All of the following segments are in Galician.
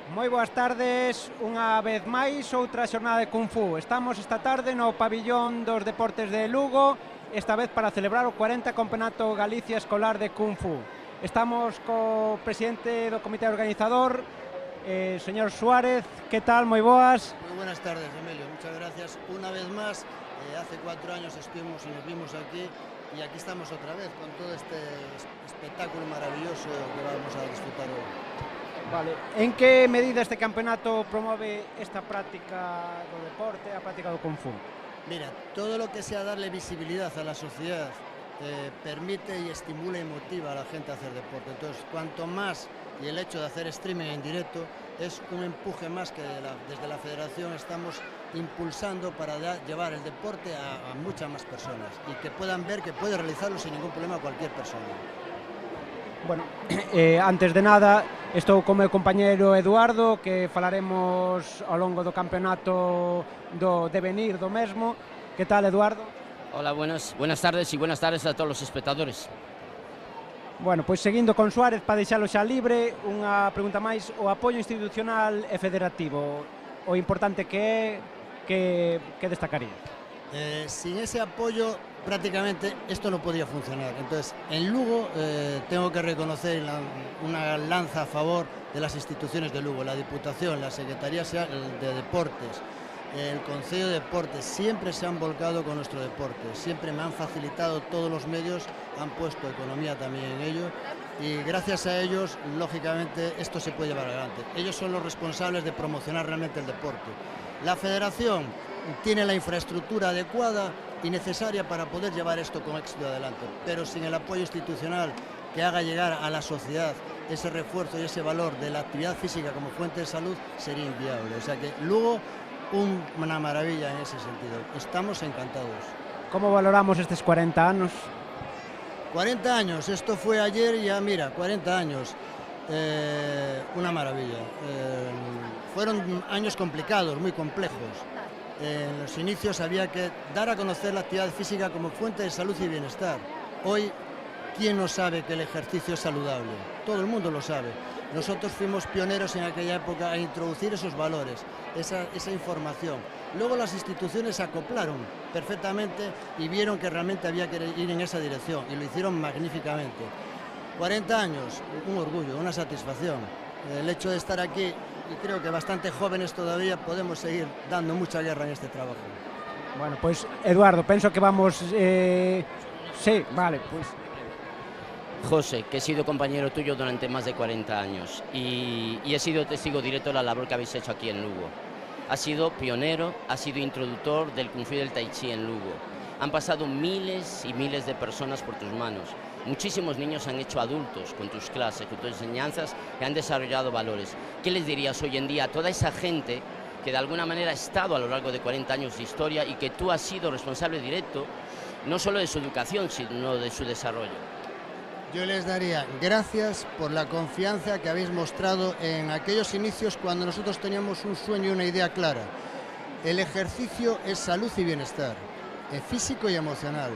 Moi boas tardes, unha vez máis, outra xornada de Kung Fu. Estamos esta tarde no pabillón dos deportes de Lugo, esta vez para celebrar o 40 Campeonato Galicia Escolar de Kung Fu. Estamos co presidente do comité organizador, señor Suárez. Que tal? Moi boas. Muy buenas tardes, Emilio. Muchas gracias. Una vez más, hace 4 años estuvimos y nos vimos aquí y aquí estamos otra vez con todo este espectáculo maravilloso que vamos a disfrutar hoy. Vale. En que medida este campeonato promove esta práctica do deporte, a práctica do Kung Fu? Mira, todo lo que sea darle visibilidad a la sociedad permite y estimula y motiva a la gente a hacer deporte. Entonces, cuanto más, y el hecho de hacer streaming en directo es un empuje más que desde la federación estamos impulsando para llevar el deporte a muchas más personas y que puedan ver que puede realizarlo sin ningún problema cualquier persona. Bueno, antes de nada, estou co meu compañeiro Eduardo, que falaremos ao longo do campeonato do devenir do mesmo. Que tal, Eduardo? Hola, buenas tardes y buenas tardes a todos los espectadores. Bueno, pois seguindo con Suárez, para deixalo xa libre, unha pregunta máis: o apoio institucional e federativo, o importante que é, que destacaría? Sin ese apoyo prácticamente esto no podía funcionar. Entonces, en Lugo tengo que reconocer una lanza a favor de las instituciones de Lugo, la Diputación, la Secretaría de Deportes, el Concello de Deportes, siempre se han volcado con nuestro deporte, siempre me han facilitado todos los medios, han puesto economía también en ello y gracias a ellos, lógicamente, esto se puede llevar adelante. Ellos son los responsables de promocionar realmente el deporte. La Federación tiene la infraestructura adecuada y necesaria para poder llevar esto con éxito adelante, pero sin el apoyo institucional que haga llegar a la sociedad ese refuerzo y ese valor de la actividad física como fuente de salud sería inviable. O sea que Lugo, una maravilla en ese sentido. Estamos encantados. Como valoramos estes 40 anos? 40 años, esto fue ayer y ya mira, 40 años. Una maravilla. Fueron años complicados, muy complejos. En los inicios había que dar a conocer la actividad física como fuente de salud y bienestar. Hoy, ¿quién no sabe que el ejercicio es saludable? Todo el mundo lo sabe. Nosotros fuimos pioneros en aquella época a introducir esos valores, esa información. Luego las instituciones se acoplaron perfectamente y vieron que realmente había que ir en esa dirección y lo hicieron magníficamente. 40 años, un orgullo, una satisfacción. El hecho de estar aquí, y creo que bastante jóvenes todavía, podemos seguir dando mucha guerra en este trabajo. Bueno, pois, Eduardo, penso que vamos... Sí, vale, pois... José, que he sido compañero tuyo durante más de 40 años y he sido testigo directo de la labor que habéis hecho aquí en Lugo. Has sido pionero, has sido introductor del Kung Fu y del Tai Chi en Lugo. Han pasado miles y miles de personas por tus manos. Muchísimos niños han hecho adultos con tus clases, con tus enseñanzas, que han desarrollado valores. ¿Qué les dirías hoy en día a toda esa gente que de alguna manera ha estado a lo largo de 40 años de historia y que tú has sido responsable directo, no solo de su educación, sino de su desarrollo? Yo les daría gracias por la confianza que habéis mostrado en aquellos inicios cuando nosotros teníamos un sueño y una idea clara. El ejercicio es salud y bienestar, físico y emocional.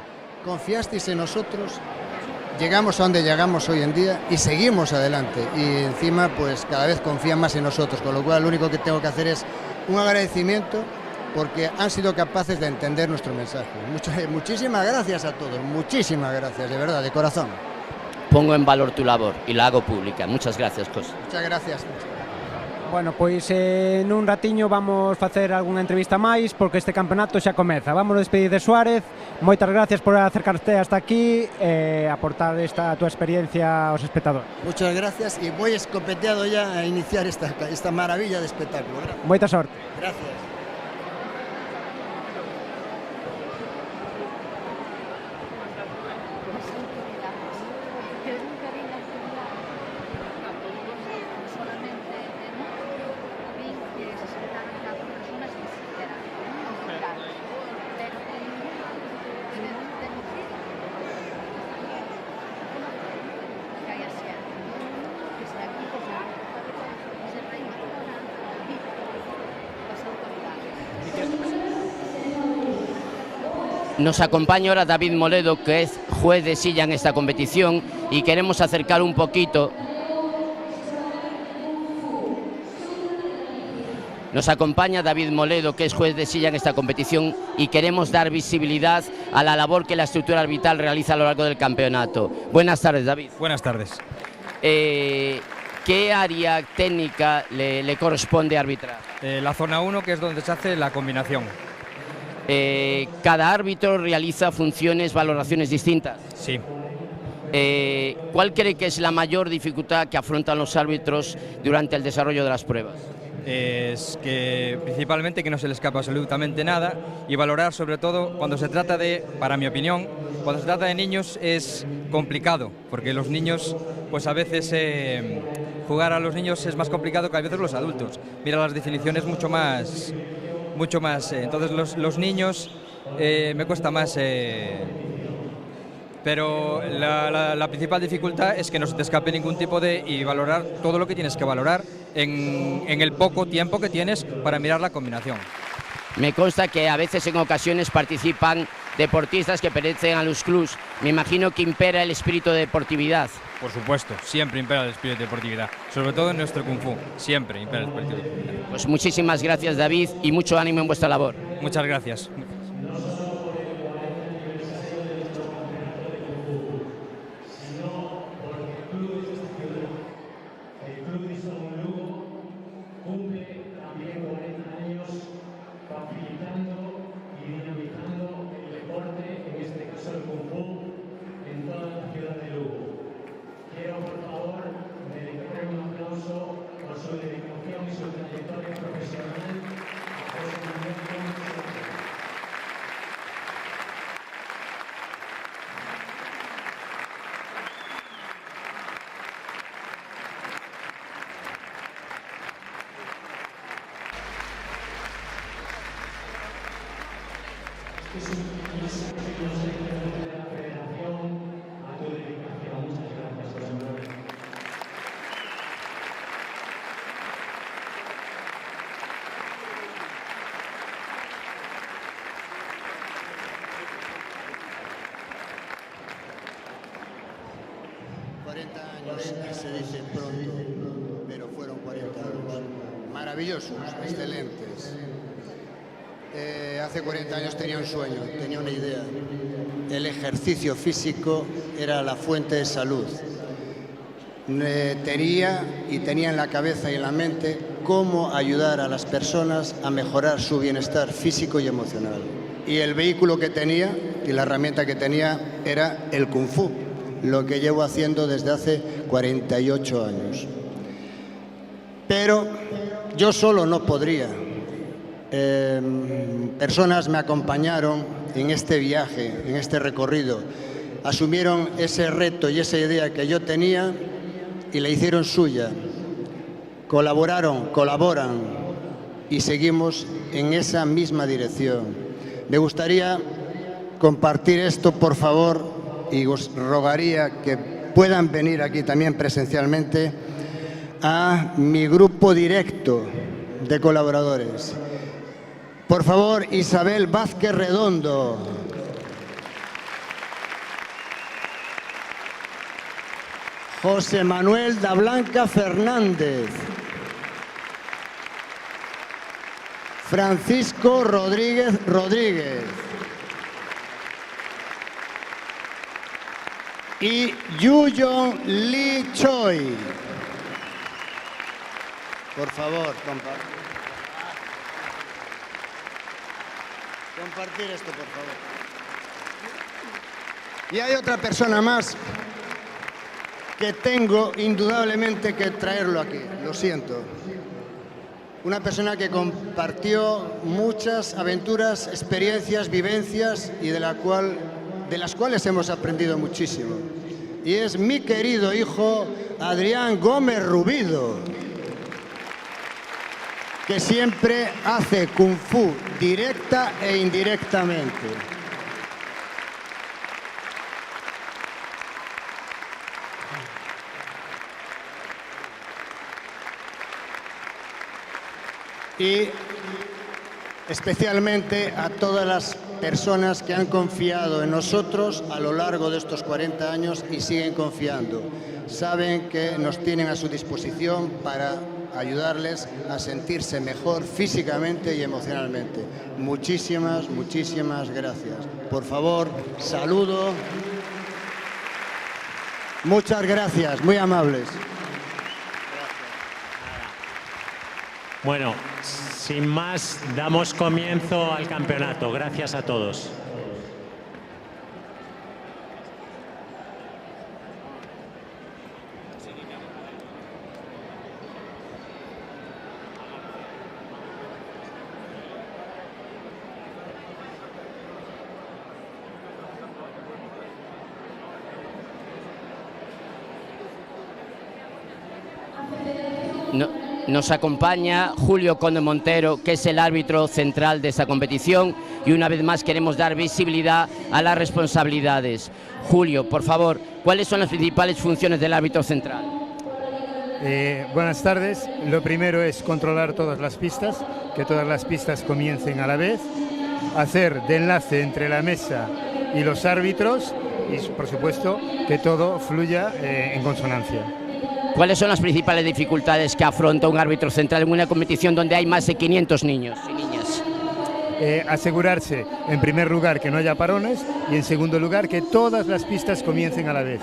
Confiasteis en nosotros, llegamos a donde llegamos hoy en día y seguimos adelante. Y encima, pues cada vez confían más en nosotros, con lo cual lo único que tengo que hacer es un agradecimiento porque han sido capaces de entender nuestro mensaje. Muchísimas gracias a todos, muchísimas gracias, de verdad, de corazón. Pongo en valor tu labor y la hago pública. Muchas gracias, José. Muchas gracias. Bueno, pois nun ratiño vamos facer algunha entrevista máis porque este campeonato xa comeza. Vamos a despedir de Suárez. Moitas gracias por acercarte hasta aquí e aportar esta túa experiencia aos espectadores. Muchas gracias y voy escopeteado ya a iniciar esta maravilla de espectáculo. Moita sorte. Gracias. Nos acompaña ahora David Moledo, que es juez de silla en esta competición, y queremos acercar un poquito Nos acompaña David Moledo, que es juez de silla en esta competición, y queremos dar visibilidad a la labor que la estructura arbitral realiza a lo largo del campeonato. Buenas tardes, David. Buenas tardes. ¿Qué área técnica le corresponde arbitrar? La zona 1, que es donde se hace la combinación. ¿Cada árbitro realiza funciones, valoraciones distintas? Sí. ¿Cuál cree que es la mayor dificultad que afrontan los árbitros durante el desarrollo de las pruebas? Es que principalmente que no se le escapa absolutamente nada, y valorar sobre todo cuando se trata de, para mi opinión, cuando se trata de niños es complicado, porque los niños, pues a veces jugar a los niños es más complicado que a veces los adultos. Mira las definiciones mucho más, entonces los niños me cuesta más. Pero la principal dificultad es que no se te escape ningún tipo y valorar todo lo que tienes que valorar en el poco tiempo que tienes para mirar la combinación. Me consta que a veces en ocasiones participan deportistas que pertenecen a los clubs. Me imagino que impera el espíritu de deportividad. Por supuesto, siempre impera el espíritu de deportividad, sobre todo en nuestro Kung Fu, siempre impera el espíritu de deportividad. Pues muchísimas gracias, David, y mucho ánimo en vuestra labor. Muchas gracias. Se dice pronto, pero fueron 40 años maravillosos, excelentes. Hace 40 años tenía un sueño, tenía una idea. El ejercicio físico era la fuente de salud. Tenía en la cabeza y en la mente cómo ayudar a las personas a mejorar su bienestar físico y emocional. Y el vehículo que tenía y la herramienta que tenía era el Kung Fu, lo que llevo haciendo desde hace 48 años. Pero yo solo no podría. Personas me acompañaron en este viaje, en este recorrido. Asumieron ese reto y esa idea que yo tenía y la hicieron suya. Colaboran y seguimos en esa misma dirección. Me gustaría compartir esto, por favor, y os rogaría que puedan venir aquí también presencialmente a mi grupo directo de colaboradores. Por favor, Isabel Vázquez Redondo. José Manuel da Blanca Fernández. Francisco Rodríguez. Y Yuyon Lee Choi. Por favor, compartir esto, por favor. Y hay otra persona más que tengo indudablemente que traerlo aquí, lo siento. Una persona que compartió muchas aventuras, experiencias, vivencias y de las cuales hemos aprendido muchísimo. Y es mi querido hijo Adrián Gómez Rubido, que siempre hace Kung Fu directa e indirectamente. Y especialmente a todas las personas que han confiado en nosotros a lo largo de estos 40 años y siguen confiando. saben que nos tienen a su disposición para ayudarles a sentirse mejor físicamente y emocionalmente. Muchísimas, muchísimas gracias. Por favor, saludo. Muchas gracias, muy amables. Bueno, sin más, damos comienzo al campeonato. Gracias a todos. Nos acompaña Julio Conde Montero, que es el árbitro central de esta competición, y una vez más queremos dar visibilidad a las responsabilidades. Julio, por favor, ¿cuáles son las principales funciones del árbitro central? Buenas tardes. Lo primero es controlar todas las pistas, que todas las pistas comiencen a la vez, hacer de enlace entre la mesa y los árbitros y, por supuesto, que todo fluya en consonancia. ¿Cuáles son las principales dificultades que afronta un árbitro central en una competición donde hay más de 500 niños y niñas? Asegurarse, en primer lugar, que no haya parones y, en segundo lugar, que todas las pistas comiencen a la vez.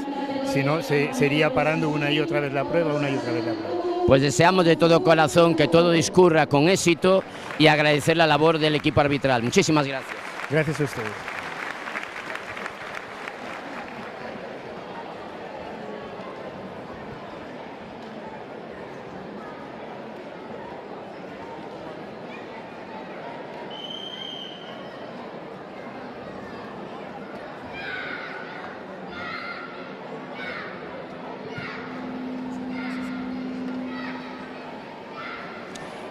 Si no, sería parando una y otra vez la prueba, una y otra vez la prueba. Pues deseamos de todo corazón que todo discurra con éxito y agradecer la labor del equipo arbitral. Muchísimas gracias. Gracias a ustedes.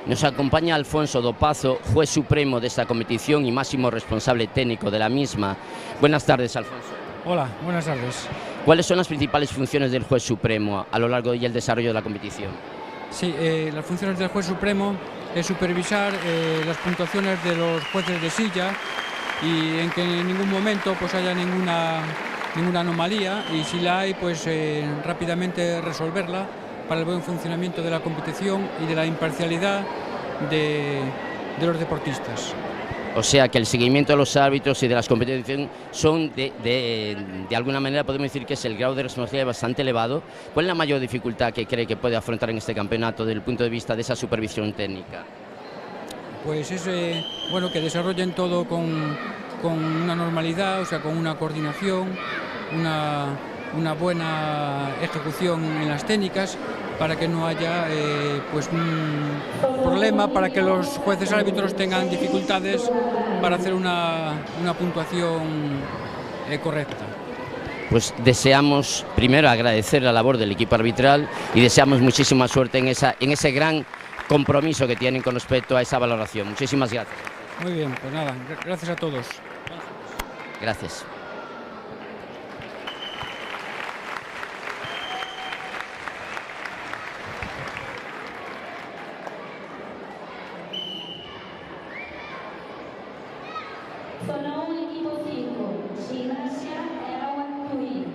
Nos acompaña Alfonso Dopazo, juez supremo de esta competición y máximo responsable técnico de la misma. Buenas tardes, Alfonso. Hola, buenas tardes. ¿Cuáles son las principales funciones del juez supremo a lo largo y el desarrollo de la competición? Sí, las funciones del juez supremo es supervisar las puntuaciones de los jueces de silla y en que en ningún momento pues haya ninguna anomalía, y si la hay, pues rápidamente resolverla para el buen funcionamiento de la competición y de la imparcialidad de los deportistas. O sea que el seguimiento de los árbitros y de las competiciones son de alguna manera podemos decir que es el grado de responsabilidad bastante elevado. ¿Cuál es la mayor dificultad que cree que puede afrontar en este campeonato desde el punto de vista de esa supervisión técnica? Pues es bueno, que desarrollen todo con una normalidad, o sea, con una coordinación, una buena ejecución en las técnicas, para que no haya pues un problema, para que los jueces árbitros tengan dificultades para hacer una puntuación correcta. Pues deseamos primero agradecer la labor del equipo arbitral y deseamos muchísima suerte en ese gran compromiso que tienen con respecto a esa valoración. Muchísimas gracias. Muy bien, pues nada, gracias a todos. Gracias. Zona 1, equipo 5, Gimnasia Erauan Tui.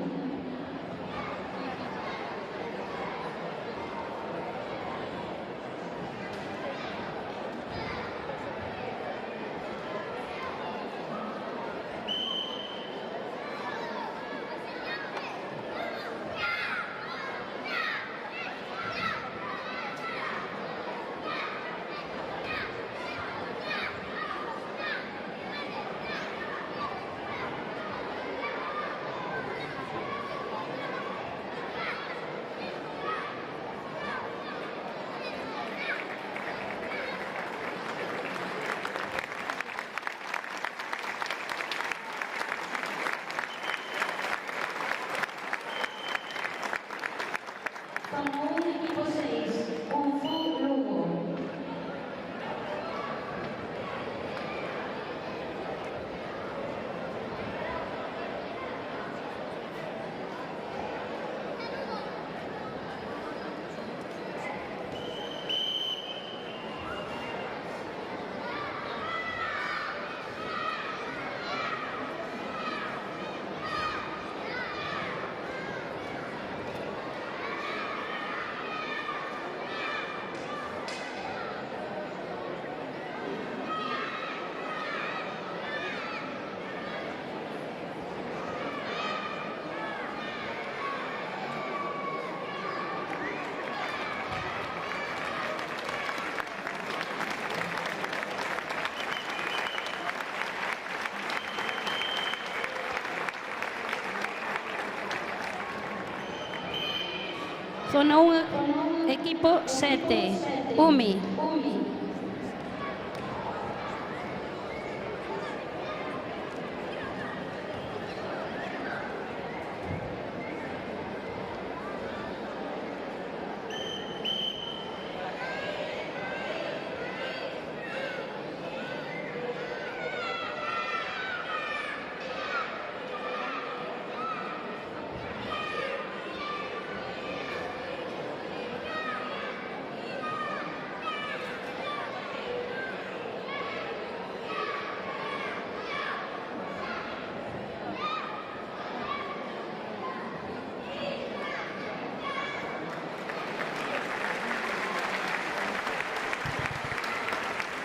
Zona 1, equipo 7, UMI.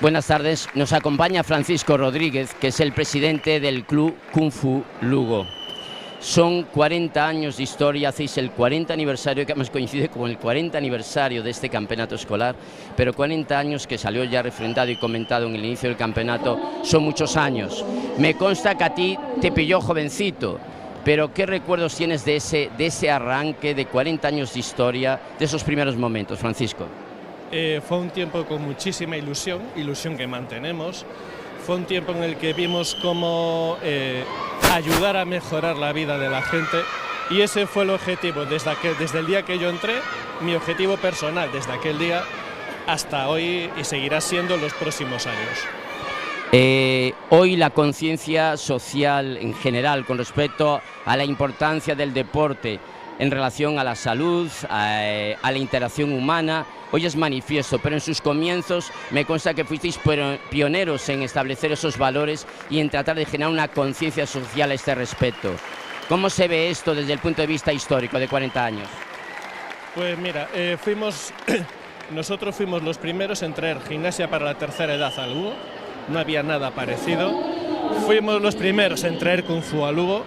Buenas tardes, nos acompaña Francisco Rodríguez, que es el presidente del Club Kung Fu Lugo. Son 40 años de historia, hacéis el 40 aniversario, que además coincide con el 40 aniversario de este campeonato escolar, pero 40 años que salió ya refrendado y comentado en el inicio del campeonato, son muchos años. Me consta que a ti te pilló jovencito, pero ¿qué recuerdos tienes de ese arranque de 40 años de historia, de esos primeros momentos, Francisco? Fue un tiempo con muchísima ilusión que mantenemos. Fue un tiempo en el que vimos cómo ayudar a mejorar la vida de la gente, y ese fue el objetivo desde el día que yo entré, mi objetivo personal desde aquel día hasta hoy, y seguirá siendo los próximos años. Hoy la conciencia social en general con respecto a la importancia del deporte en relación a la salud, a la interacción humana, hoy es manifiesto, pero en sus comienzos me consta que fuisteis pioneros en establecer esos valores y en tratar de generar una conciencia social a este respecto. ¿Cómo se ve esto desde el punto de vista histórico de 40 años? Pues mira, nosotros fuimos los primeros en traer gimnasia para la tercera edad a Lugo, no había nada parecido. Fuimos los primeros en traer Kung Fu a Lugo,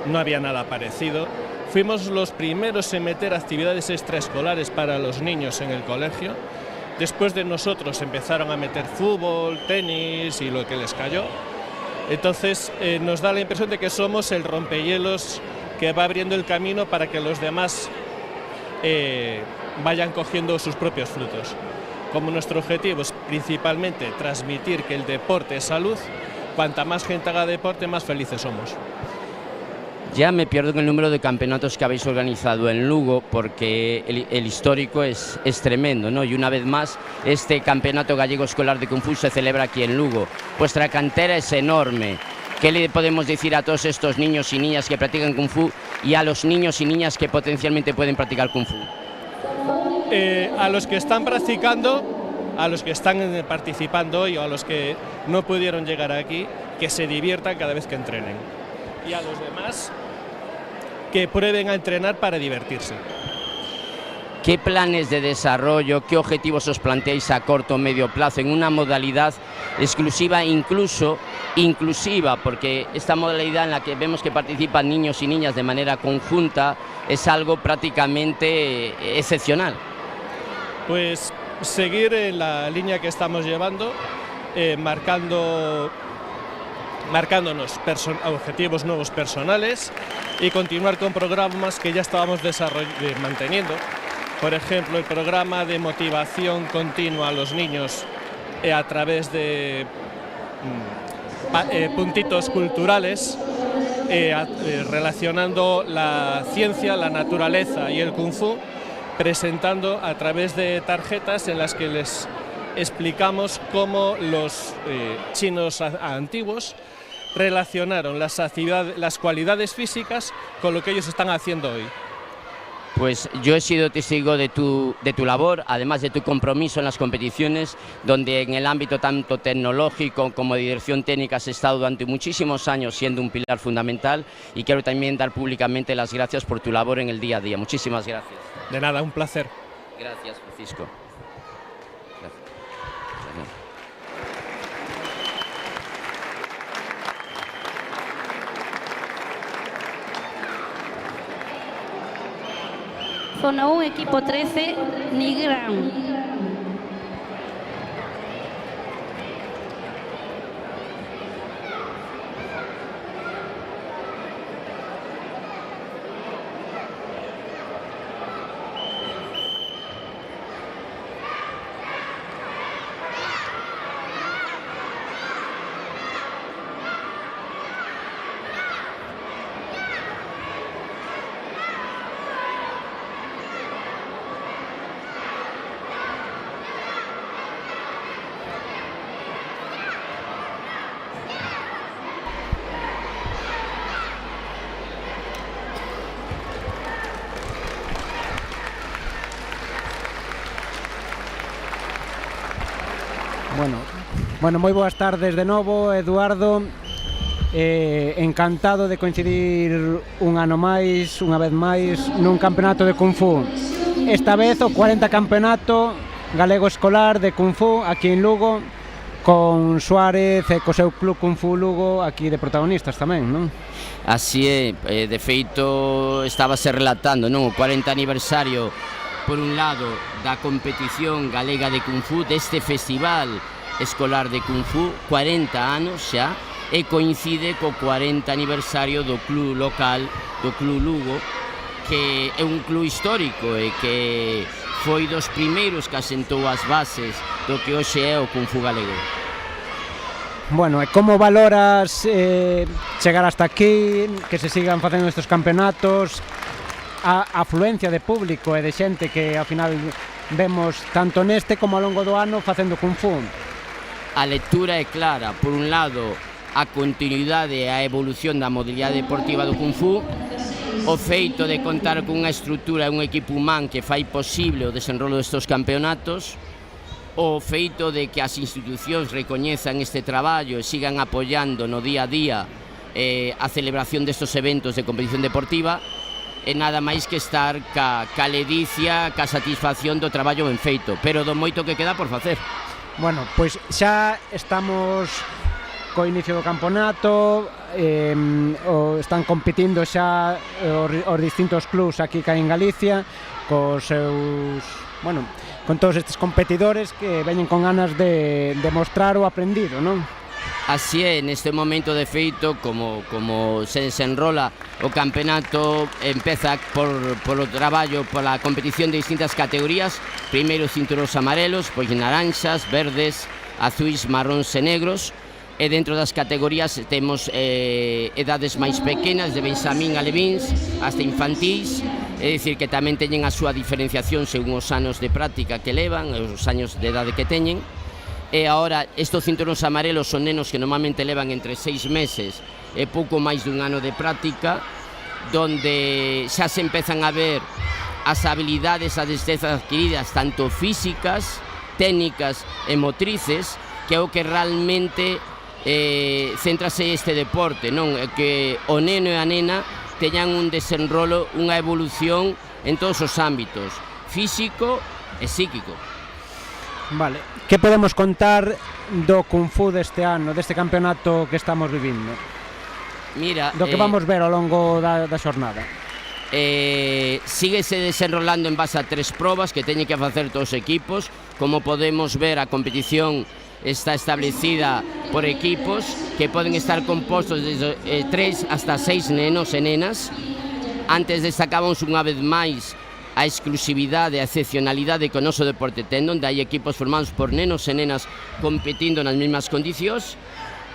no había nada parecido. Fuimos los primeros en meter actividades extraescolares para los niños en el colegio. Después de nosotros empezaron a meter fútbol, tenis y lo que les cayó. Entonces nos da la impresión de que somos el rompehielos que va abriendo el camino para que los demás vayan cogiendo sus propios frutos. Como nuestro objetivo es principalmente transmitir que el deporte es salud, cuanta más gente haga deporte, más felices somos. Ya me pierdo en el número de campeonatos que habéis organizado en Lugo, porque el histórico es tremendo, ¿no? Y una vez más, este campeonato gallego escolar de Kung Fu se celebra aquí en Lugo. Vuestra cantera es enorme. ¿Qué le podemos decir a todos estos niños y niñas que practican Kung Fu y a los niños y niñas que potencialmente pueden practicar Kung Fu? A los que están practicando, a los que están participando hoy o a los que no pudieron llegar aquí, que se diviertan cada vez que entrenen. Y a los demás, que prueben a entrenar para divertirse. ¿Qué planes de desarrollo, qué objetivos os planteáis a corto o medio plazo en una modalidad exclusiva, incluso inclusiva? Porque esta modalidad en la que vemos que participan niños y niñas de manera conjunta es algo prácticamente excepcional. Pues seguir en la línea que estamos llevando, marcándonos objetivos nuevos personales y continuar con programas que ya estábamos manteniendo. Por ejemplo, el programa de motivación continua a los niños a través de puntitos culturales, relacionando la ciencia, la naturaleza y el Kung Fu, presentando a través de tarjetas en las que les explicamos cómo los chinos antiguos relacionaron las cualidades físicas con lo que ellos están haciendo hoy. Pues yo he sido testigo de tu labor, además de tu compromiso en las competiciones, donde en el ámbito tanto tecnológico como de dirección técnica has estado durante muchísimos años siendo un pilar fundamental, y quiero también dar públicamente las gracias por tu labor en el día a día. Muchísimas gracias. De nada, un placer. Gracias, Francisco. Zona 1, equipo 13, Nigran. Bueno, moi boas tardes de novo, Eduardo. Encantado de coincidir un ano máis, unha vez máis, nun campeonato de Kung Fu. Esta vez o 40 campeonato galego escolar de Kung Fu aquí en Lugo, con Suárez e co seu club Kung Fu Lugo aquí de protagonistas tamén, non? Así é, de feito estábase relatando, non, o 40 aniversario por un lado da competición galega de Kung Fu, deste festival escolar de Kung Fu, 40 anos xa, e coincide co 40 aniversario do club local, do Club Lugo, que é un club histórico e que foi dos primeiros que asentou as bases do que hoxe é o Kung Fu galego. Bueno, e como valoras chegar hasta aquí, que se sigan facendo estes campeonatos, a afluencia de público e de xente que ao final vemos tanto neste como ao longo do ano facendo Kung Fu? A lectura é clara, por un lado, a continuidade e a evolución da modalidade deportiva do Kung Fu, o feito de contar con unha estrutura e un equipo humán que fai posible o desenrolo destes campeonatos, o feito de que as institucións recoñezan este traballo e sigan apoiando no día a día a celebración destes eventos de competición deportiva, e nada máis que estar ca ledicia, ca satisfacción do traballo ben feito, pero do moito que queda por facer. Bueno, pois xa estamos co inicio do campeonato, están competindo xa os distintos clubs aquí en Galicia, cos seus, bueno, con todos estes competidores que veñen con ganas de mostrar o aprendido, non? Así é, neste momento de feito, como se desenrola o campeonato, empeza por o traballo, pola competición de distintas categorías, primeiro cinturóns amarelos, pois naranxas, verdes, azuis, marróns e negros, e dentro das categorías temos edades máis pequenas, de benxamín a levíns, hasta infantís, é dicir que tamén teñen a súa diferenciación según os anos de práctica que levan, os años de idade que teñen. E agora, estes cinturóns amarelos son nenos que normalmente levan entre 6 meses e pouco máis dun ano de práctica, donde xa se empezan a ver as habilidades, as destrezas adquiridas, tanto físicas, técnicas e motrices, que é o que realmente centrase este deporte, non? Que o neno e a nena teñan un desenrolo, unha evolución en todos os ámbitos, físico e psíquico. Vale, que podemos contar do Kung Fu deste ano, deste campeonato que estamos vivindo? Mira, do que vamos ver ao longo da xornada. Síguese desenrolando en base a 3 probas que teñen que facer todos os equipos. Como podemos ver, a competición está establecida por equipos que poden estar compostos de 3 hasta 6 nenos e nenas. Antes destacábamos unha vez máis a exclusividade, a excepcionalidade que o noso deporte ten, onde hai equipos formados por nenos e nenas competindo nas mesmas condicións,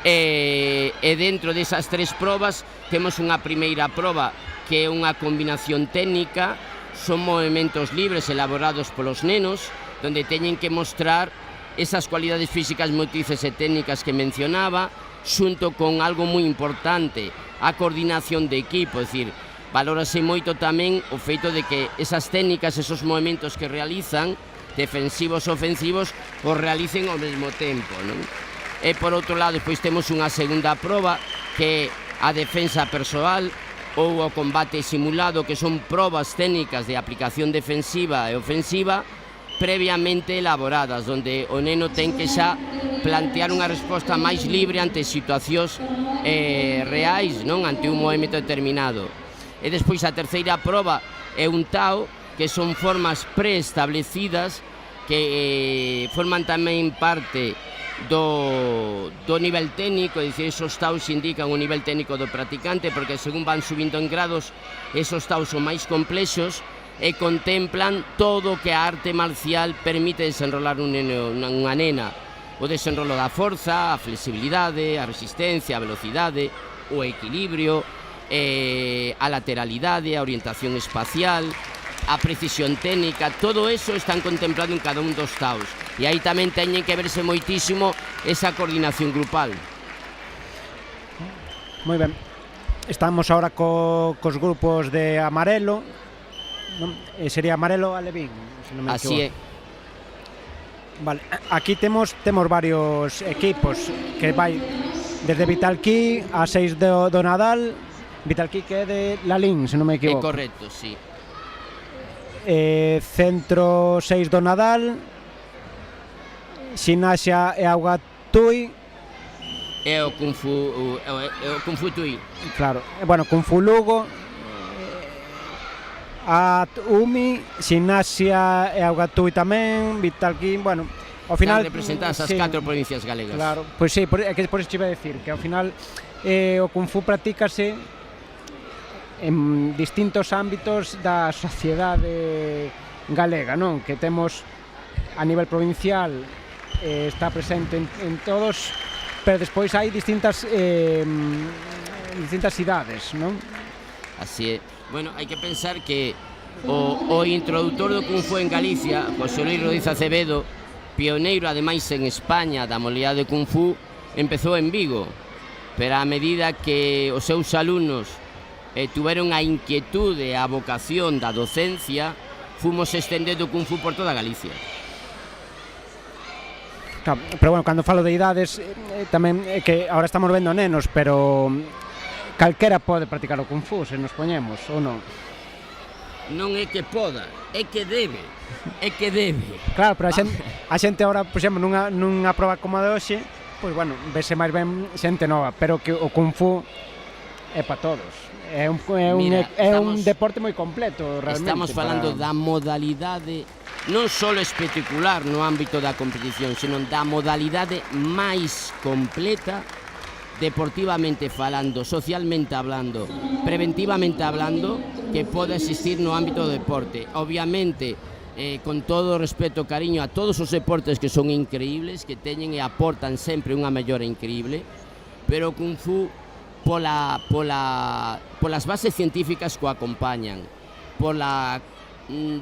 e dentro desas 3 probas temos unha primeira proba que é unha combinación técnica, son movimentos libres elaborados polos nenos, onde teñen que mostrar esas cualidades físicas, motrices e técnicas que mencionaba, xunto con algo moi importante, a coordinación de equipo, é dicir, valórase moito tamén o feito de que esas técnicas, esos movimentos que realizan, defensivos e ofensivos, os realicen ao mesmo tempo, non? E por outro lado, depois temos unha segunda proba que é a defensa persoal ou o combate simulado, que son probas técnicas de aplicación defensiva e ofensiva previamente elaboradas, onde o neno ten que xa plantear unha resposta máis libre ante situacións reais, non? Ante un movimento determinado. E despois a terceira proba é un Tao, que son formas preestablecidas que forman tamén parte do nivel técnico, é dicir, esos Taos indican o nivel técnico do practicante, porque según van subindo en grados, esos Taos son máis complexos e contemplan todo o que a arte marcial permite desenrolar un neno, unha nena, o desenrolo da forza, a flexibilidade, a resistencia, a velocidade, o equilibrio, a lateralidade, a orientación espacial, a precisión técnica, todo eso están contemplado en cada un dos Taos. E aí tamén teñen que verse moitísimo esa coordinación grupal. Moi ben. Estamos ahora cos grupos de amarelo, non? Sería amarelo a levín, se non me equivoco. Así é. Vale, aquí temos varios equipos que vai desde Vitalquí a 6 do Nadal. Vitalquí que é de Lalín, se non me equivoco. É correcto, sí. Centro 6 do Nadal, Ximnasia e Auga Tui. É o Kung Fu Tui. Claro, bueno, Kung Fu Lugo, a Umi, Ximnasia e Auga Tui tamén, Vitalquí, bueno, ao final representadas as 4 provincias galegas. Claro, pois sí, é que por iso iba a decir que ao final o Kung Fu practícase en distintos ámbitos da sociedade galega, non? Que temos a nivel provincial, está presente en todos, pero despois hai distintas cidades, non? Así é. Bueno, hai que pensar que o introductor do Kung Fu en Galicia, José Luis Rodríguez Acevedo, pioneiro ademais en España da modalidade de Kung Fu, empezou en Vigo, pero a medida que os seus alumnos tuveron a inquietude e a vocación da docencia, fomos estendendo o Kung Fu por toda Galicia. Claro, pero bueno, cando falo de idades, tamén é que ahora estamos vendo nenos, pero calquera pode practicar o Kung Fu, se nos poñemos, ou non? Non é que poda, é que debe. É que debe. Claro, pero a xente ahora, por exemplo, nunha proba como a de hoxe, pois bueno, vese máis ben xente nova, pero que o Kung Fu é para todos. É un deporte moi completo, realmente. Estamos falando da modalidade non só espectacular no ámbito da competición, senón da modalidade máis completa, deportivamente falando, socialmente hablando, preventivamente hablando, que pode existir no ámbito do deporte. Obviamente, con todo o respeto e cariño a todos os deportes que son increíbles, que teñen e aportan sempre unha mellora increíble, pero o Kung Fu polas bases científicas que o acompañan, pola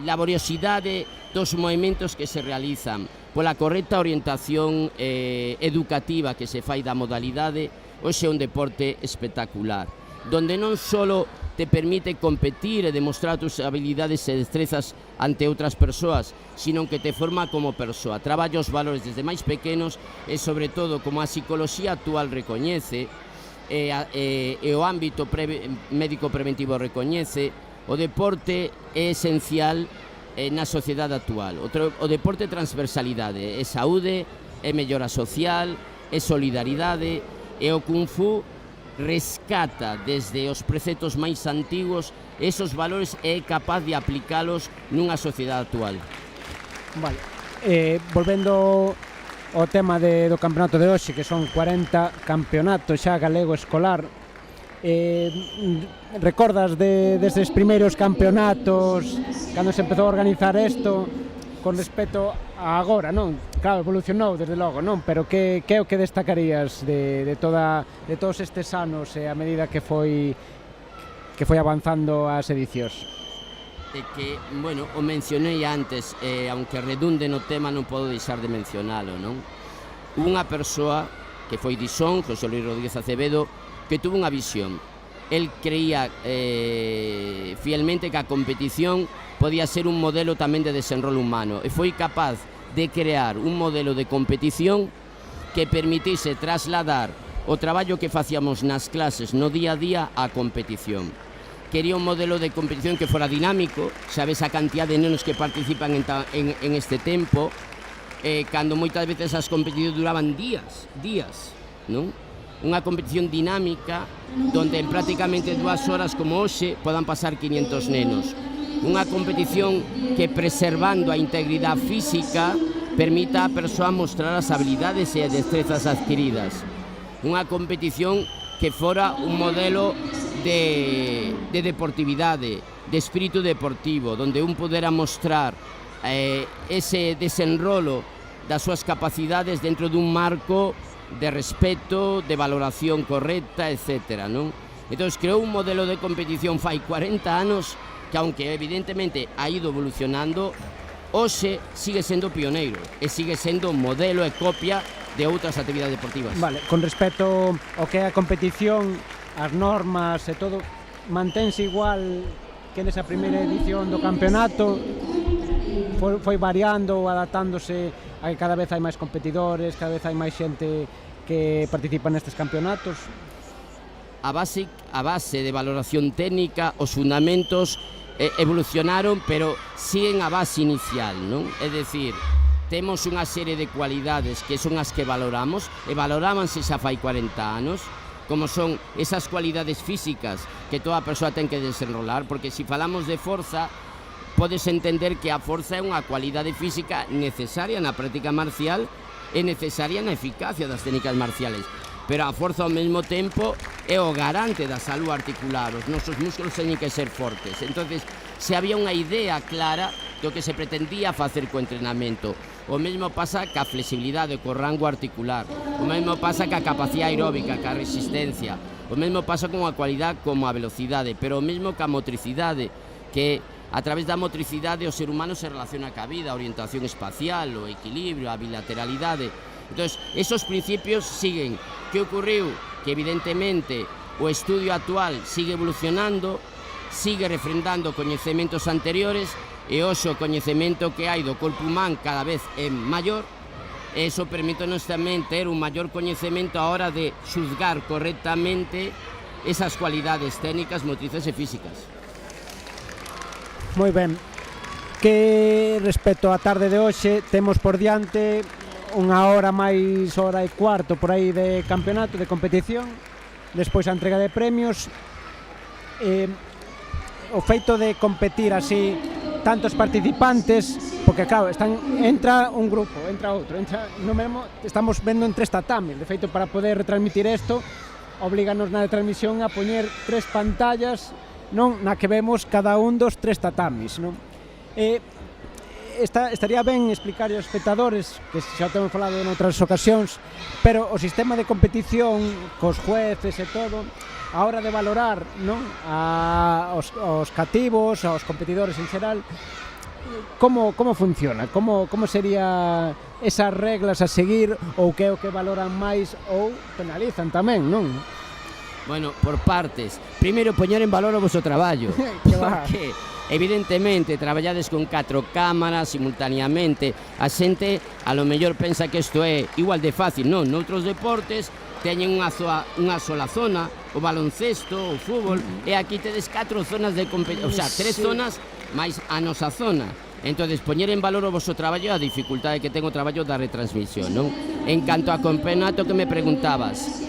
laboriosidade dos movimentos que se realizan, pola correcta orientación educativa que se fai da modalidade, hoxe é un deporte espectacular, donde non só te permite competir e demostrar tus habilidades e destrezas ante outras persoas, sino que te forma como persoa. Traballa os valores desde máis pequenos e, sobre todo, como a psicoloxía actual recoñece, e o ámbito médico preventivo recoñece, o deporte é esencial na sociedade actual. O deporte é transversalidade, é saúde, é mellora social, é solidaridade, e o Kung Fu rescata desde os preceptos máis antigos esos valores e é capaz de aplicalos nunha sociedade actual. Vale, volvendo ao tema do campeonato de hoxe, que son 40 campeonatos xa galego escolar, recordas destes primeiros campeonatos, cando se empezou a organizar isto, con respecto a agora, non? Claro, evolucionou, desde logo, non? Pero que é o que destacarías de todos estes anos e a medida que foi avanzando as edicións? É que, bueno, o mencionei antes, aunque redunde no tema, non podo deixar de mencionalo, non? Unha persoa que foi Dixón, José Luis Rodríguez Acevedo, que tuvo unha visión. El creía fielmente que a competición podía ser un modelo tamén de desenrolo humano e foi capaz de crear un modelo de competición que permitise trasladar o traballo que facíamos nas clases no día a día á competición. Quería un modelo de competición que fora dinámico, sabes a cantidad de nenos que participan en este tempo, cando moitas veces as competicións duraban días, non? Unha competición dinámica donde en prácticamente 2 horas como hoxe podan pasar 500 nenos. Unha competición que, preservando a integridade física, permita a persoa mostrar as habilidades e as destrezas adquiridas. Unha competición que fora un modelo de deportividade, de espírito deportivo, donde un podera mostrar ese desenrolo das súas capacidades dentro dun marco de respeto, de valoración correcta, etc., non? Entón, creou un modelo de competición fai 40 anos que, aunque evidentemente ha ido evolucionando, hoxe sigue sendo pioneiro e sigue sendo modelo e copia de outras actividades deportivas. Vale, con respecto ao que é a competición, as normas e todo, manténse igual que nesa primeira edición do campeonato? foi variando, adaptándose a que cada vez hai máis competidores, cada vez hai máis xente que participa nestes campeonatos? A base de valoración técnica, os fundamentos evolucionaron, pero siguen a base inicial, non? É dicir, temos unha serie de cualidades que son as que valoramos, e valorábanse xa fai 40 anos, como son esas cualidades físicas que toda persoa ten que desenrolar, porque se falamos de forza, podes entender que a forza é unha cualidade física necesaria na práctica marcial e necesaria na eficacia das técnicas marciales, pero a forza ao mesmo tempo é o garante da salud articular, os nosos músculos teñen que ser fortes. Entonces, se había unha idea clara do que se pretendía facer co entrenamento. O mesmo pasa ca flexibilidade, co rango articular. O mesmo pasa ca capacidade aeróbica, ca resistencia. O mesmo pasa con a cualidade como a velocidade, pero o mesmo ca motricidade, que a través da motricidade o ser humano se relaciona ca vida, a orientación espacial, o equilibrio, a bilateralidade. Entón, esos principios siguen. Que ocurriu? Que evidentemente o estudio actual sigue evolucionando, sigue refrendando coñecementos anteriores, e hoxe o coñecemento que hai do corpo humano cada vez é maior, e iso permítenos tamén ter un maior coñecemento a hora de xuzgar correctamente esas cualidades técnicas, motrices e físicas. Moi ben, que respecto á tarde de hoxe temos por diante unha hora máis hora e cuarto por aí de campeonato, de competición, despois a entrega de premios. O feito de competir así tantos participantes, porque claro, entra un grupo, entra outro, no mesmo, estamos vendo en 3 tatamis. De feito, para poder retransmitir isto, oblíganos na retransmisión a poñer 3 pantallas, non, na que vemos cada un dos 3 tatamis, non? Estaría ben explicar aos espectadores, que xa temos falado en outras ocasións, pero o sistema de competición cos jueces e todo, a hora de valorar, non, aos cativos, aos competidores en xeral, como funciona? Como sería esas reglas a seguir, ou que é o que valoran máis ou penalizan tamén, non? Bueno, por partes. Primeiro, poñer en valor o vosso traballo. Porque, evidentemente, traballades con 4 cámaras simultaneamente. A xente, a lo mellor, pensa que isto é igual de fácil. Non, noutros deportes teñen unha sola zona, o baloncesto, o fútbol, e aquí tedes 4 zonas de competición, o sea, 3 zonas máis a nosa zona. Entón, poñer en valor o vosso traballo, a dificultade que ten o traballo da retransmisión, non? En canto a campeonato que me preguntabas,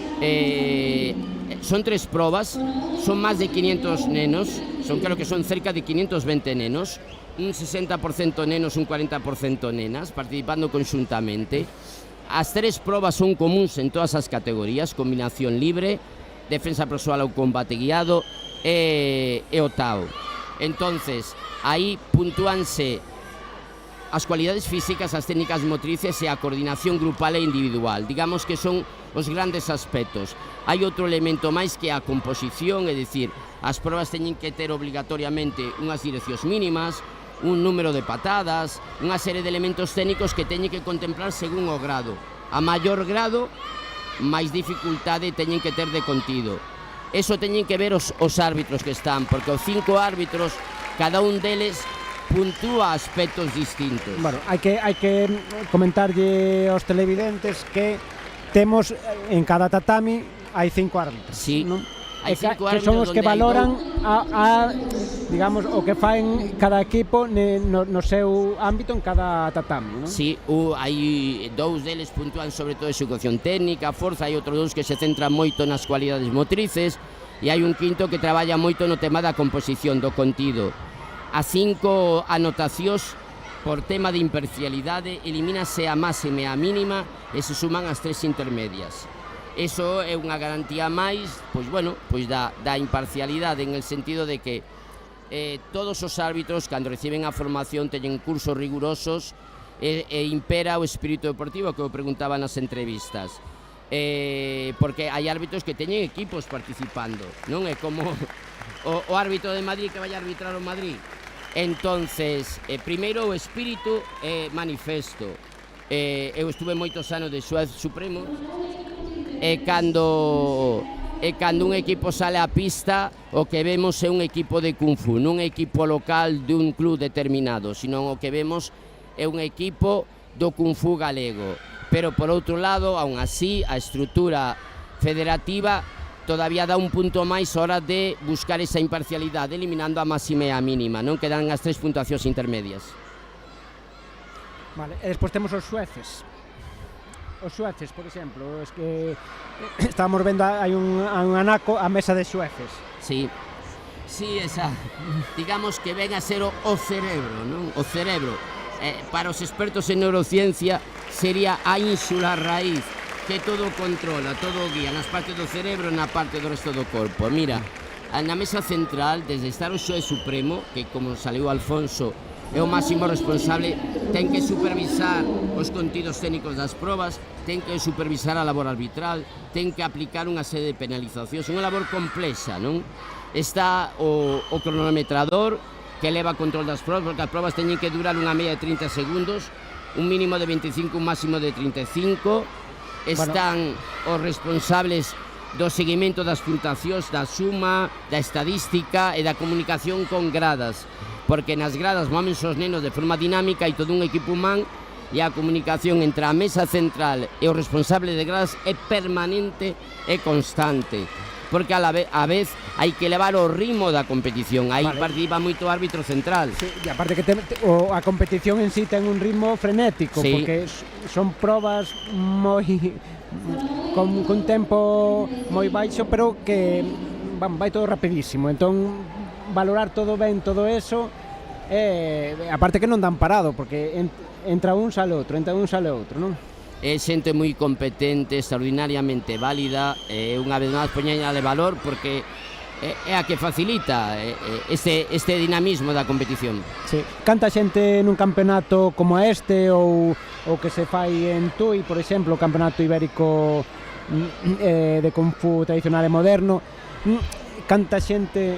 son 3 probas, son máis de 500 nenos, creo que son cerca de 520 nenos, un 60% nenos, un 40% nenas, participando conxuntamente. As 3 probas son comuns en todas as categorías: combinación libre, defensa persoal ou combate guiado e o TAO. Entonces, aí puntúanse as cualidades físicas, as técnicas motrices e a coordinación grupal e individual. Digamos que son os grandes aspectos. Hai outro elemento máis que a composición, é dicir, as probas teñen que ter obligatoriamente unhas direccións mínimas, un número de patadas, unha serie de elementos técnicos que teñen que contemplar según o grado. A maior grado, máis dificultade teñen que ter de contido. Eso teñen que ver os árbitros que están, porque os 5 árbitros, cada un deles puntúa aspectos distintos. Bueno, hai que comentarlle aos televidentes que temos en cada tatami hai 5 árbitros, sí, non? Hai 5 árbitros que son os que valoran digamos, o que faen cada equipo no seu ámbito en cada tatami, non? Sí, hai 2 deles puntúan sobre todo execución técnica, forza, hai outros 2 que se centran moito nas cualidades motrices, e hai un quinto que traballa moito no tema da composición, do contido. As 5 anotacións por tema de imparcialidade elimínase a máxima e a mínima e se suman as 3 intermedias. Eso é unha garantía máis, pois bueno, pois da imparcialidade, en el sentido de que todos os árbitros, cando reciben a formación, teñen cursos rigurosos e impera o espírito deportivo, que eu preguntaba nas entrevistas. Porque hai árbitros que teñen equipos participando, non é como o árbitro de Madrid que vai a arbitrar o Madrid. Entonces, primeiro o espírito é manifesto. Eu estuve moitos anos de xuez supremo, e cando e cando un equipo sale á pista o que vemos é un equipo de Kung Fu, non un equipo local dun club determinado, sino o que vemos é un equipo do Kung Fu galego. Pero por outro lado, aún así, a estrutura federativa todavía dá un punto máis a hora de buscar esa imparcialidade, eliminando a máxima e a mínima, non quedan as 3 puntuacións intermedias. Vale, e despois temos os xueces. Os xueces, por exemplo, es que estábamos vendo, hai un anaco a mesa de xueces. Sí, esa, digamos que ven a ser o cerebro, non? O cerebro, para os expertos en neurociencia, sería a ínsula raíz, que todo controla, todo guía, nas partes do cerebro e na parte do resto do corpo. Mira, na mesa central, desde estar o xuez supremo, que como saliu Alfonso, é o máximo responsable, ten que supervisar os contidos técnicos das probas, ten que supervisar a labor arbitral, ten que aplicar unha serie de penalizacións, unha labor complexa, non? Está o cronometrador que leva control das probas, porque as probas teñen que durar unha media de 30 segundos, un mínimo de 25, un máximo de 35, están os responsables do seguimento das puntuacións, da suma, da estadística e da comunicación con gradas, porque nas gradas movense os nenos de forma dinámica e todo un equipo humano e a comunicación entre a mesa central e o responsable de gradas é permanente e constante, porque a vez hai que levar o ritmo da competición, aí participa moito o árbitro central. Sí, e aparte que a competición en sí ten un ritmo frenético, sí, porque son probas moi con tempo moi baixo, pero que vai todo rapidísimo, entón valorar todo ben, todo eso, aparte que non dan parado, porque entra un, sale outro, entra un, sale outro, non? É xente moi competente, extraordinariamente válida, unha vez máis poñeña de valor, porque é a que facilita este dinamismo da competición. Sí. Canta xente nun campeonato como este, ou que se fai en Tui, por exemplo, o campeonato ibérico de Kung Fu tradicional e moderno, canta xente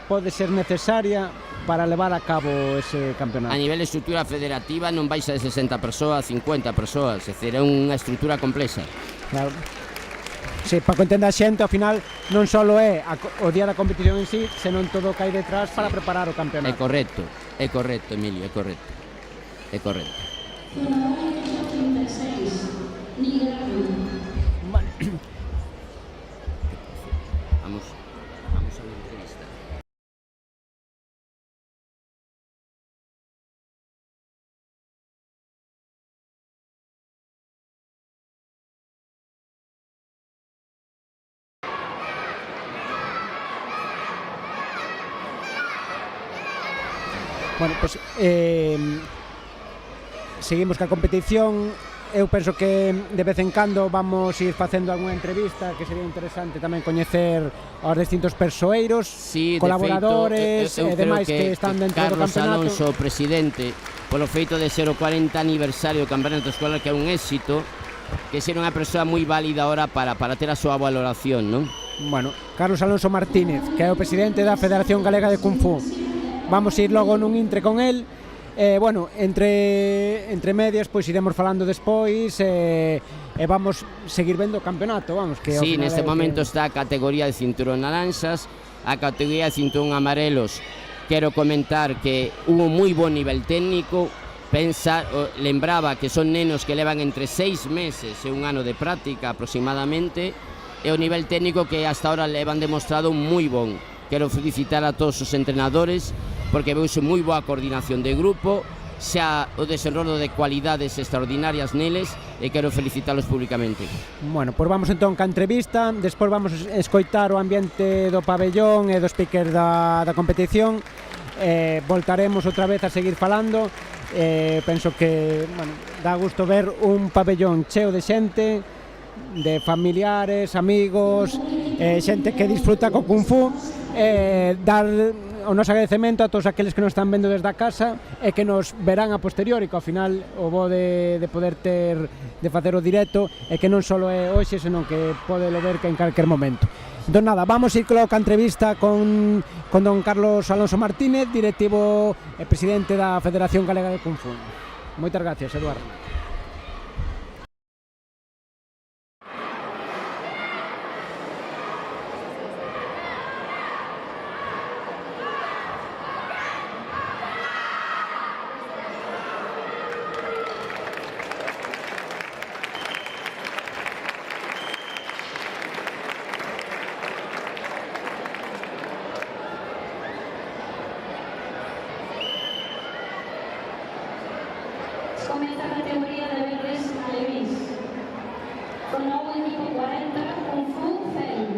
pode ser necesaria para levar a cabo ese campeonato? A nivel de estrutura federativa non baixa de 60 persoas, 50 persoas, é dicir, é unha estrutura complexa. Claro. Sí, para que entenda a xente, ao final non só é o día da competición en sí, senón todo o que hai detrás para preparar o campeonato. É correcto, Emilio, é correcto. Vamos a unha entrevista. Bueno, pues seguimos ca competición. Eu penso que de vez en cando vamos ir facendo algunha entrevista, que sería interesante tamén coñecer aos distintos persoeiros, sí, colaboradores e demais que están dentro do campeonato. Carlos Alonso, presidente, polo feito de ser o 40 aniversario do campeonato escolar, que é un éxito, que ser unha persoa moi válida ahora para ter a súa valoración, non? Bueno, Carlos Alonso Martínez, que é o presidente da Federación Galega de Kung Fu. Vamos ir logo nun intre con el. Bueno, entre medias pois iremos falando despois e vamos seguir vendo o campeonato, vamos, que sí, neste momento está a categoría de cinturón naranxas, a categoría de cinturón amarelos. Quero comentar que hubo moi bon nivel técnico, lembraba que son nenos que levan entre 6 meses e un ano de práctica aproximadamente, e o nivel técnico que hasta ahora levan demostrado moi bon. Quero felicitar a todos os entrenadores, porque veuse moi boa coordinación de grupo, xa o desenrolo de cualidades extraordinarias neles, e quero felicitalos públicamente. Bueno, pois vamos entón ca entrevista, despois vamos a escoitar o ambiente do pabellón e do speaker da competición, voltaremos outra vez a seguir falando. Penso que dá gusto ver un pabellón cheo de xente, de familiares, amigos, xente que disfruta co Kung Fu, dar o noso agradecemento a todos aqueles que nos están vendo desde a casa e que nos verán a posteriori, que ao final o bo de poder de facer o directo é que non só é hoxe, senón que podelo ver que en calquer momento. Entón nada, vamos a ir con a entrevista con don Carlos Alonso Martínez, directivo e presidente da Federación Galega de Kung Fu. Moitas gracias, Eduardo. Comenta a categoría de verdes alevís. Con nuevo equipo 40, Kung Fu Fei.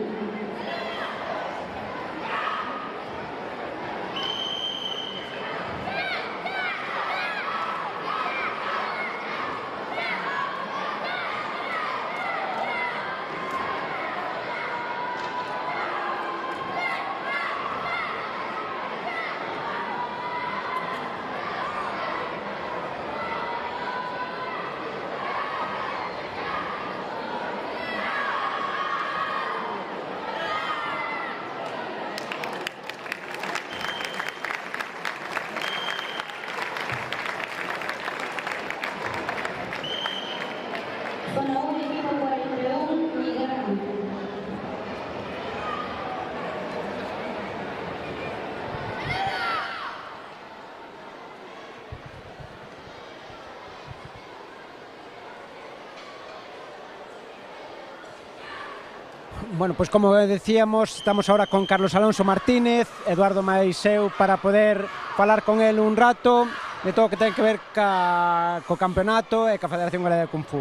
Con nuevo equipo 41, Nigrán. Bueno, pues como decíamos, estamos ahora con Carlos Alonso Martínez, Eduardo Maiseu, para poder falar con él un rato de todo o que ten que ver co campeonato e ca Federación Galega de Kung Fu.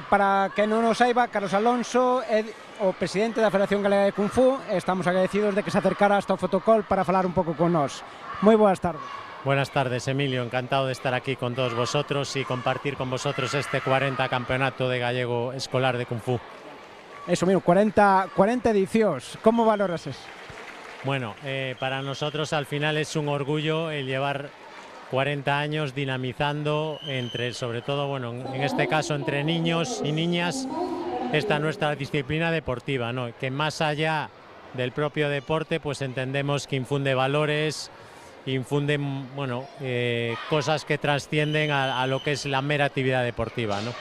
Para que non o saiba, Carlos Alonso é o presidente da Federación Galega de Kung Fu e estamos agradecidos de que se acercara hasta o fotocall para falar un pouco con nós. Moi boas tardes. Buenas tardes, Emilio. Encantado de estar aquí con todos vosotros y compartir con vosotros este 40 campeonato de gallego escolar de Kung Fu. Eso mismo, 40 edicións. ¿Cómo valoras eso? Bueno, para nosotros al final es un orgullo el llevar 40 años dinamizando entre, sobre todo, bueno, en este caso entre niños y niñas, esta nuestra disciplina deportiva, ¿no? Que más allá del propio deporte, pues entendemos que infunde valores, infunde, bueno, cosas que trascienden a lo que es la mera actividad deportiva, ¿no?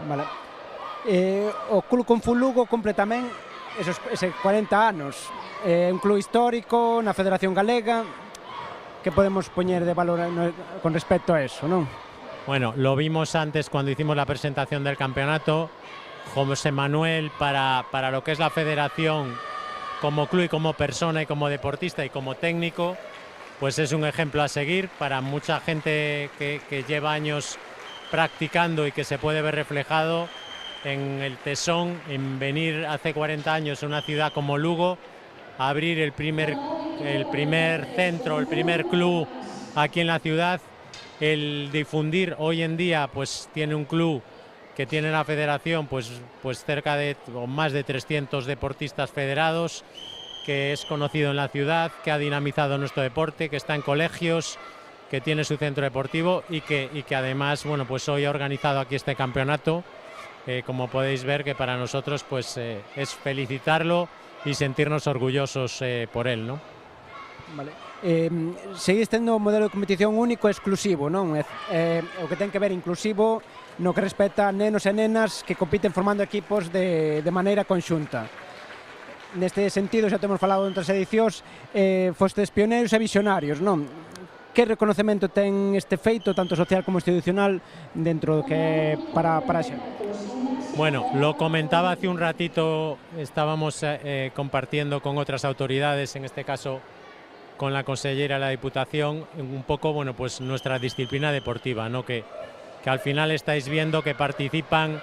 Vale. O Club Kung Fu Lugo cumple tamén esos 40 anos. Un club histórico na Federación Galega. Que podemos poñer de valor con respecto a eso, non? Bueno, lo vimos antes cuando hicimos la presentación del campeonato. José Manuel, para lo que es la federación, como club y como persona y como deportista y como técnico, pues es un ejemplo a seguir para mucha gente que lleva años practicando y que se puede ver reflejado en el tesón, en venir hace 40 años a una ciudad como Lugo, a abrir el primer centro, el primer club aquí en la ciudad, el difundir hoy en día, pues tiene un club que tiene la federación, pues cerca de o más de 300 deportistas federados, que es conocido en la ciudad, que ha dinamizado nuestro deporte, que está en colegios, que tiene su centro deportivo y que además, bueno, pues hoy ha organizado aquí este campeonato. Como podéis ver, que para nosotros pues es felicitarlo y sentirnos orgullosos por él, ¿no? Vale. Seguís tendo un modelo de competición único e exclusivo, non? O que ten que ver inclusivo no que respecta a nenos e nenas que compiten formando equipos de maneira conxunta. Neste sentido, xa temos falado en outras edicións, fostes pioneiros e visionarios, non? Que reconocemento ten este feito, tanto social como institucional, dentro do que para xa? Bueno, lo comentaba hace un ratito, estábamos compartiendo con otras autoridades, en este caso con la consellera de la Diputación, un poco, bueno, pues nuestra disciplina deportiva, ¿no? Que al final estáis viendo que participan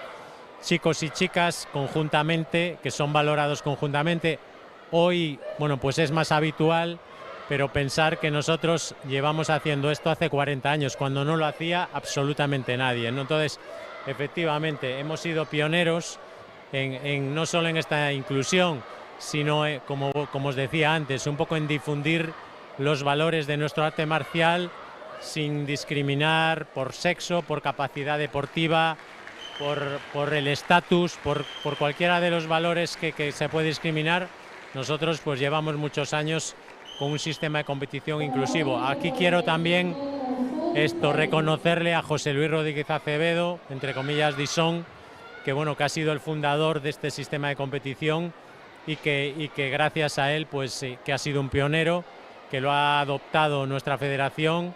chicos y chicas conjuntamente, que son valorados conjuntamente. Hoy, bueno, pues es más habitual, pero pensar que nosotros llevamos haciendo esto hace 40 años, cuando no lo hacía absolutamente nadie, ¿no? Entonces, efectivamente, hemos sido pioneros no solo en esta inclusión, sino, como os decía antes, un poco en difundir los valores de nuestro arte marcial sin discriminar por sexo, por capacidad deportiva, por el estatus, por cualquiera de los valores que se puede discriminar. Nosotros pues llevamos muchos años con un sistema de competición inclusivo. Aquí quiero también reconocerle a José Luis Rodríguez Acevedo, entre comillas Dison, que bueno, que ha sido el fundador de este sistema de competición y que gracias a él pues que ha sido un pionero, que lo ha adoptado nuestra federación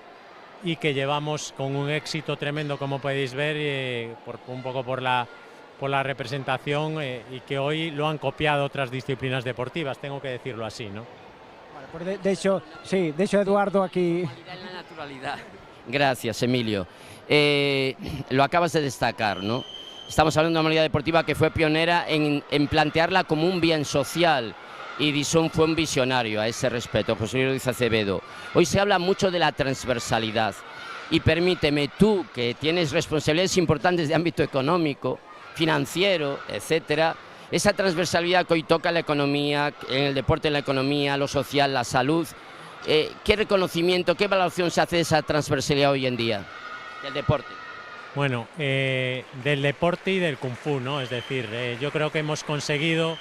y que llevamos con un éxito tremendo, como podéis ver, un poco por la representación, y que hoy lo han copiado otras disciplinas deportivas, tengo que decirlo así, ¿no? Vale, pues de hecho, sí, de hecho Eduardo aquí... La naturalidad. Gracias, Emilio. Lo acabas de destacar, ¿no? Estamos hablando de una modalidad deportiva que fue pionera en plantearla como un bien social, y Dixon fue un visionario a ese respecto, José Luis Acevedo. Hoy se habla mucho de la transversalidad, y permíteme, tú que tienes responsabilidades importantes de ámbito económico, financiero, etcétera, esa transversalidad que hoy toca la economía, en el deporte, en la economía, lo social, la salud, ¿qué reconocimiento, qué valoración se hace de esa transversalidad hoy en día del deporte? Bueno, del deporte y del Kung Fu, ¿no? Es decir, yo creo que hemos conseguido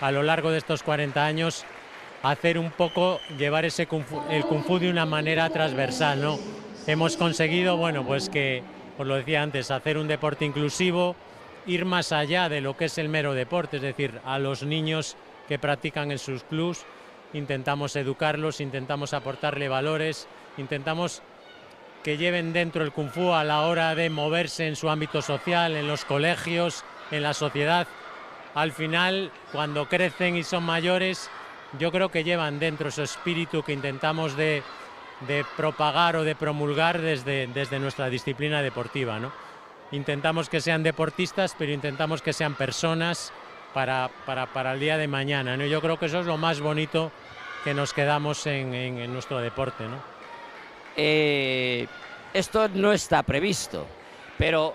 a lo largo de estos 40 años hacer un poco, llevar el Kung Fu de una manera transversal, ¿no? Hemos conseguido, bueno, pues que, os lo decía antes, hacer un deporte inclusivo, ir más allá de lo que es el mero deporte, es decir, a los niños que practican en sus clubs, intentamos educarlos, intentamos aportarle valores, intentamos que lleven dentro el Kung Fu a la hora de moverse en su ámbito social, en los colegios, en la sociedad. Al final, cuando crecen y son mayores, yo creo que llevan dentro ese espíritu que intentamos de propagar o de promulgar desde nuestra disciplina deportiva, ¿no? Intentamos que sean deportistas, pero intentamos que sean personas para el día de mañana, ¿no? Yo creo que eso es lo más bonito que nos quedamos en nuestro deporte, ¿no? Esto no está previsto, pero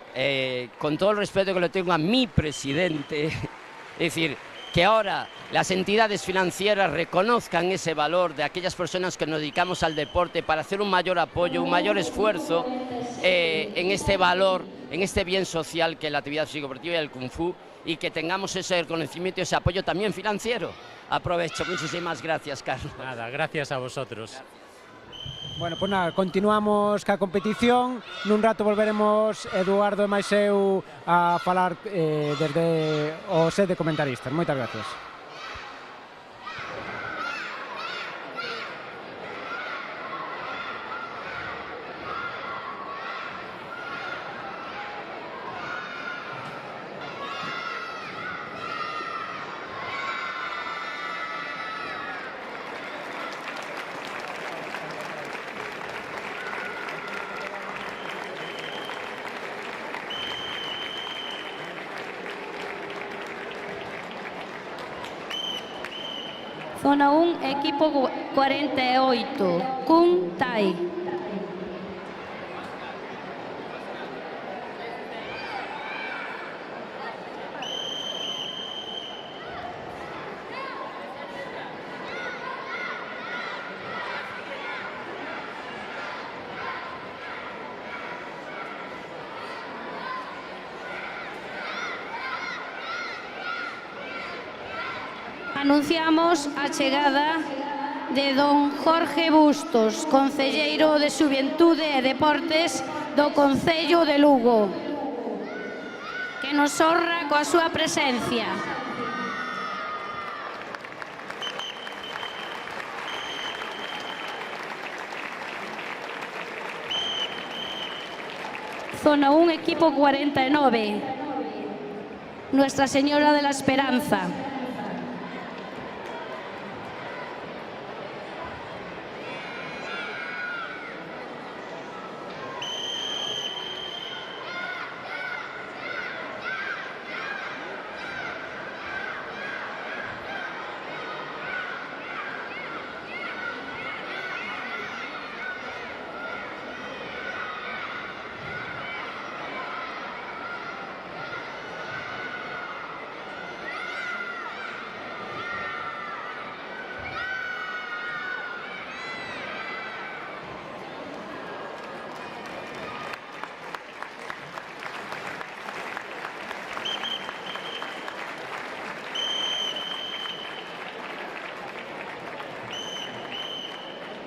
con todo el respeto que le tengo a mi presidente, es decir, que ahora las entidades financieras reconozcan ese valor de aquellas personas que nos dedicamos al deporte para hacer un mayor apoyo, un mayor esfuerzo en este valor, en este bien social que es la actividad físico-deportiva y el Kung Fu, y que tengamos ese reconocimiento y ese apoyo también financiero. Aprovecho. Muchísimas gracias, Carlos. Nada, gracias a vosotros. Bueno, pues nada, continuamos ca competición. Nun rato volveremos Eduardo e máis eu a falar desde o set de comentaristas. Moitas gracias. Zona 1, equipo 48, Kung Tai. Anunciamos a chegada de don Jorge Bustos, concelleiro de Xuventude e Deportes do Concello de Lugo, que nos honra coa súa presencia. Zona 1, equipo 49, Nuestra Señora de la Esperanza.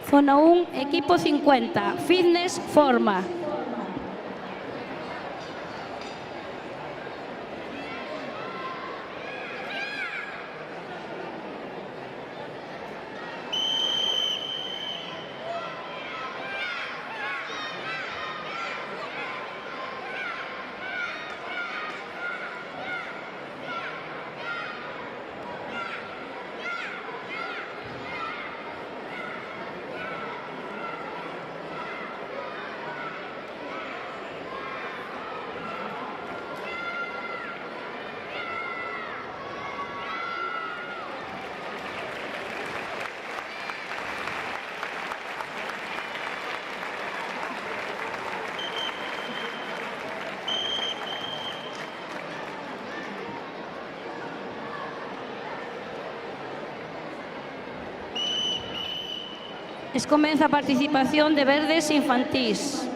Zona 1, equipo 50, Fitness Forma. Comeza a participación de verdes infantís.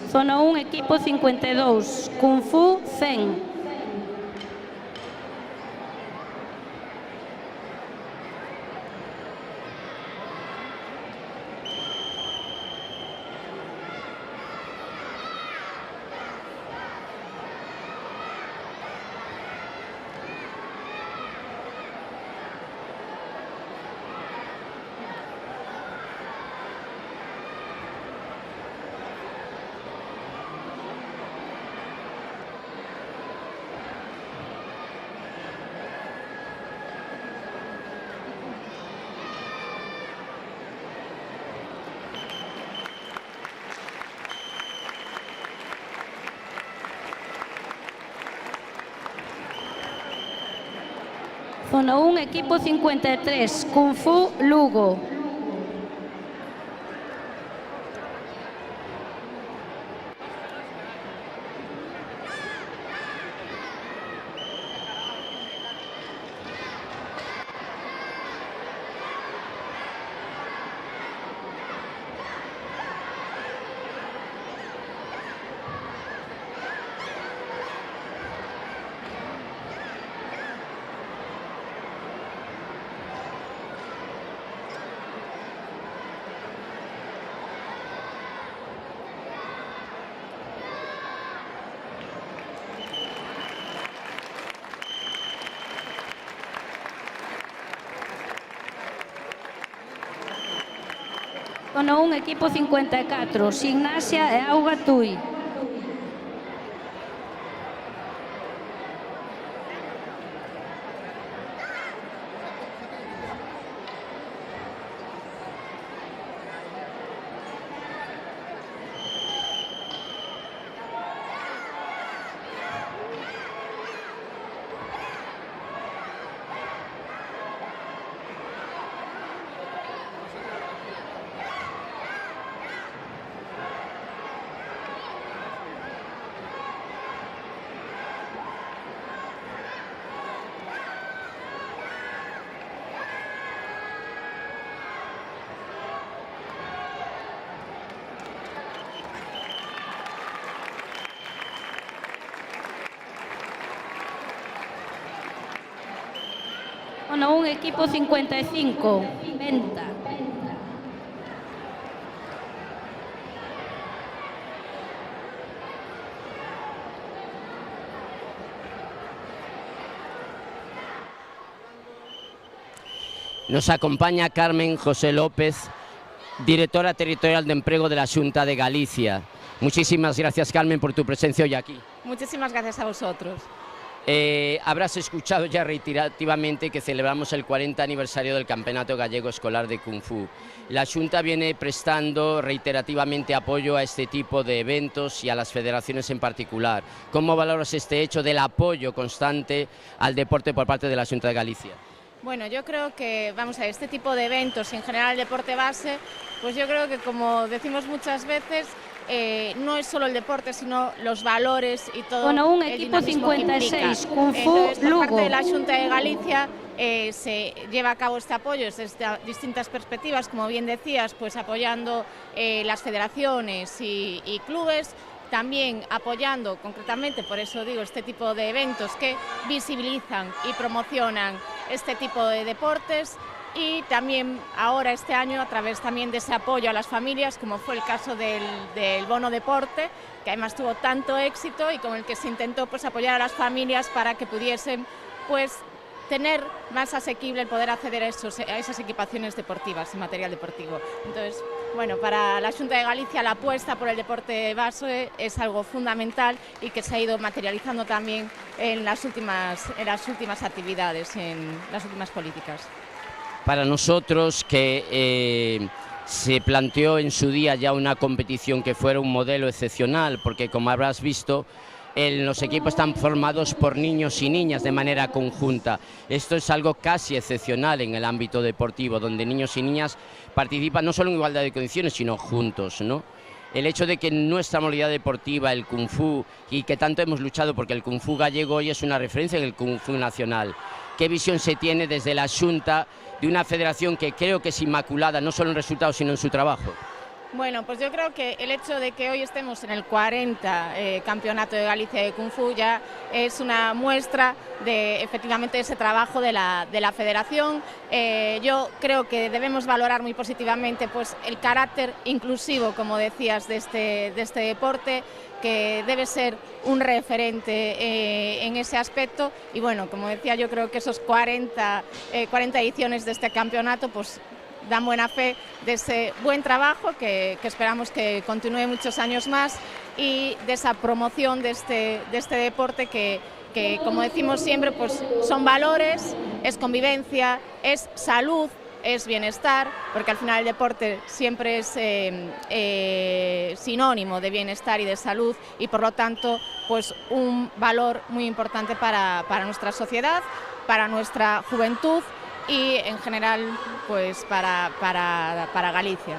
Zona 1, equipo 52, Kung Fu 100. Zona 1, equipo 53, Kung Fu Lugo. Zona 1, equipo 54, Ximnasia e Auga Tui. Zona 1, equipo 55, Venta. Nos acompaña Carmen José López, directora territorial de empleo de la Xunta de Galicia. Muchísimas gracias, Carmen, por tu presencia hoy aquí. Muchísimas gracias a vosotros. Habrás escuchado ya reiterativamente que celebramos el 40 aniversario del Campeonato Gallego Escolar de Kung Fu. La Xunta viene prestando reiterativamente apoyo a este tipo de eventos y a las federaciones en particular. ¿Cómo valoras este hecho del apoyo constante al deporte por parte de la Xunta de Galicia? Bueno, yo creo que, vamos a ver, este tipo de eventos y en general el deporte base, pues yo creo que, como decimos muchas veces, no es solo el deporte, sino los valores y todo. Bueno, un el equipo dinamismo 56, Kung Fu Entonces, por Lugo. parte de la Xunta de Galicia se lleva a cabo este apoyo desde distintas perspectivas, como bien decías, pues apoyando las federaciones y clubes, también apoyando concretamente, por eso digo, este tipo de eventos que visibilizan y promocionan este tipo de deportes. Y también ahora este año a través también de ese apoyo a las familias, como fue el caso del bono deporte, que además tuvo tanto éxito y con el que se intentó pues apoyar a las familias para que pudiesen pues tener más asequible el poder acceder a esas equipaciones deportivas y material deportivo. Entonces, bueno, para la Xunta de Galicia la apuesta por el deporte base es algo fundamental y que se ha ido materializando también en las últimas actividades, en las últimas políticas. Para nosotros, que se planteó en su día ya una competición que fuera un modelo excepcional, porque como habrás visto, los equipos están formados por niños y niñas de manera conjunta. Esto es algo casi excepcional en el ámbito deportivo, donde niños y niñas participan no solo en igualdad de condiciones, sino juntos, ¿no? El hecho de que nuestra modalidad deportiva, el Kung Fu, y que tanto hemos luchado porque el Kung Fu gallego hoy es una referencia en el Kung Fu nacional, qué visión se tiene desde la Xunta de una federación que creo que es inmaculada, no solo en resultados, sino en su trabajo. Bueno, pues yo creo que el hecho de que hoy estemos en el 40 Campeonato de Galicia de Kung Fu ya es una muestra de efectivamente ese trabajo de la federación. Yo creo que debemos valorar muy positivamente pues, el carácter inclusivo, como decías, de este deporte, que debe ser un referente en ese aspecto. Y bueno, como decía, yo creo que esos 40 ediciones de este campeonato pues dan buena fe de ese buen trabajo que esperamos que continúe muchos años más y de esa promoción de este deporte que como decimos siempre, pues son valores, es convivencia, es salud, es bienestar, porque al final el deporte siempre es sinónimo de bienestar y de salud y por lo tanto pues un valor muy importante para nuestra sociedad, para nuestra juventud y en general pues para Galicia.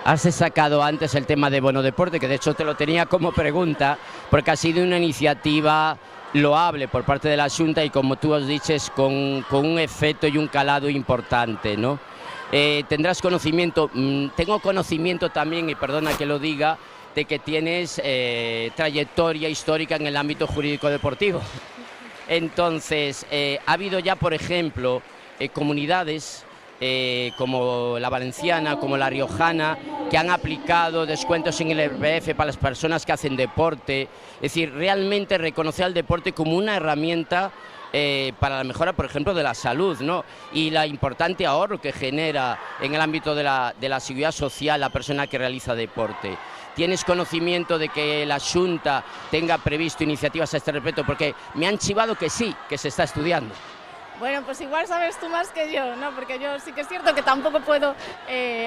Has sacado antes el tema de Bono Deporte, que de hecho te lo tenía como pregunta, porque ha sido una iniciativa loable por parte de la Xunta y como tú has dicho con un efecto y un calado importante, ¿no? Tendrás conocimiento, tengo conocimiento también, y perdona que lo diga, de que tienes trayectoria histórica en el ámbito jurídico deportivo. Entonces, ha habido ya, por ejemplo, comunidades como la valenciana, como la riojana, que han aplicado descuentos en el IRPF para las personas que hacen deporte. Es decir, realmente reconocer al deporte como una herramienta para la mejora, por ejemplo, de la salud, ¿no? Y la importante ahorro que genera en el ámbito de la seguridad social la persona que realiza deporte. ¿Tienes conocimiento de que la Xunta tenga previsto iniciativas a este respecto? Porque me han chivado que sí, que se está estudiando. Bueno, pues igual sabes tú más que yo, ¿no? Porque yo sí que es cierto que tampoco puedo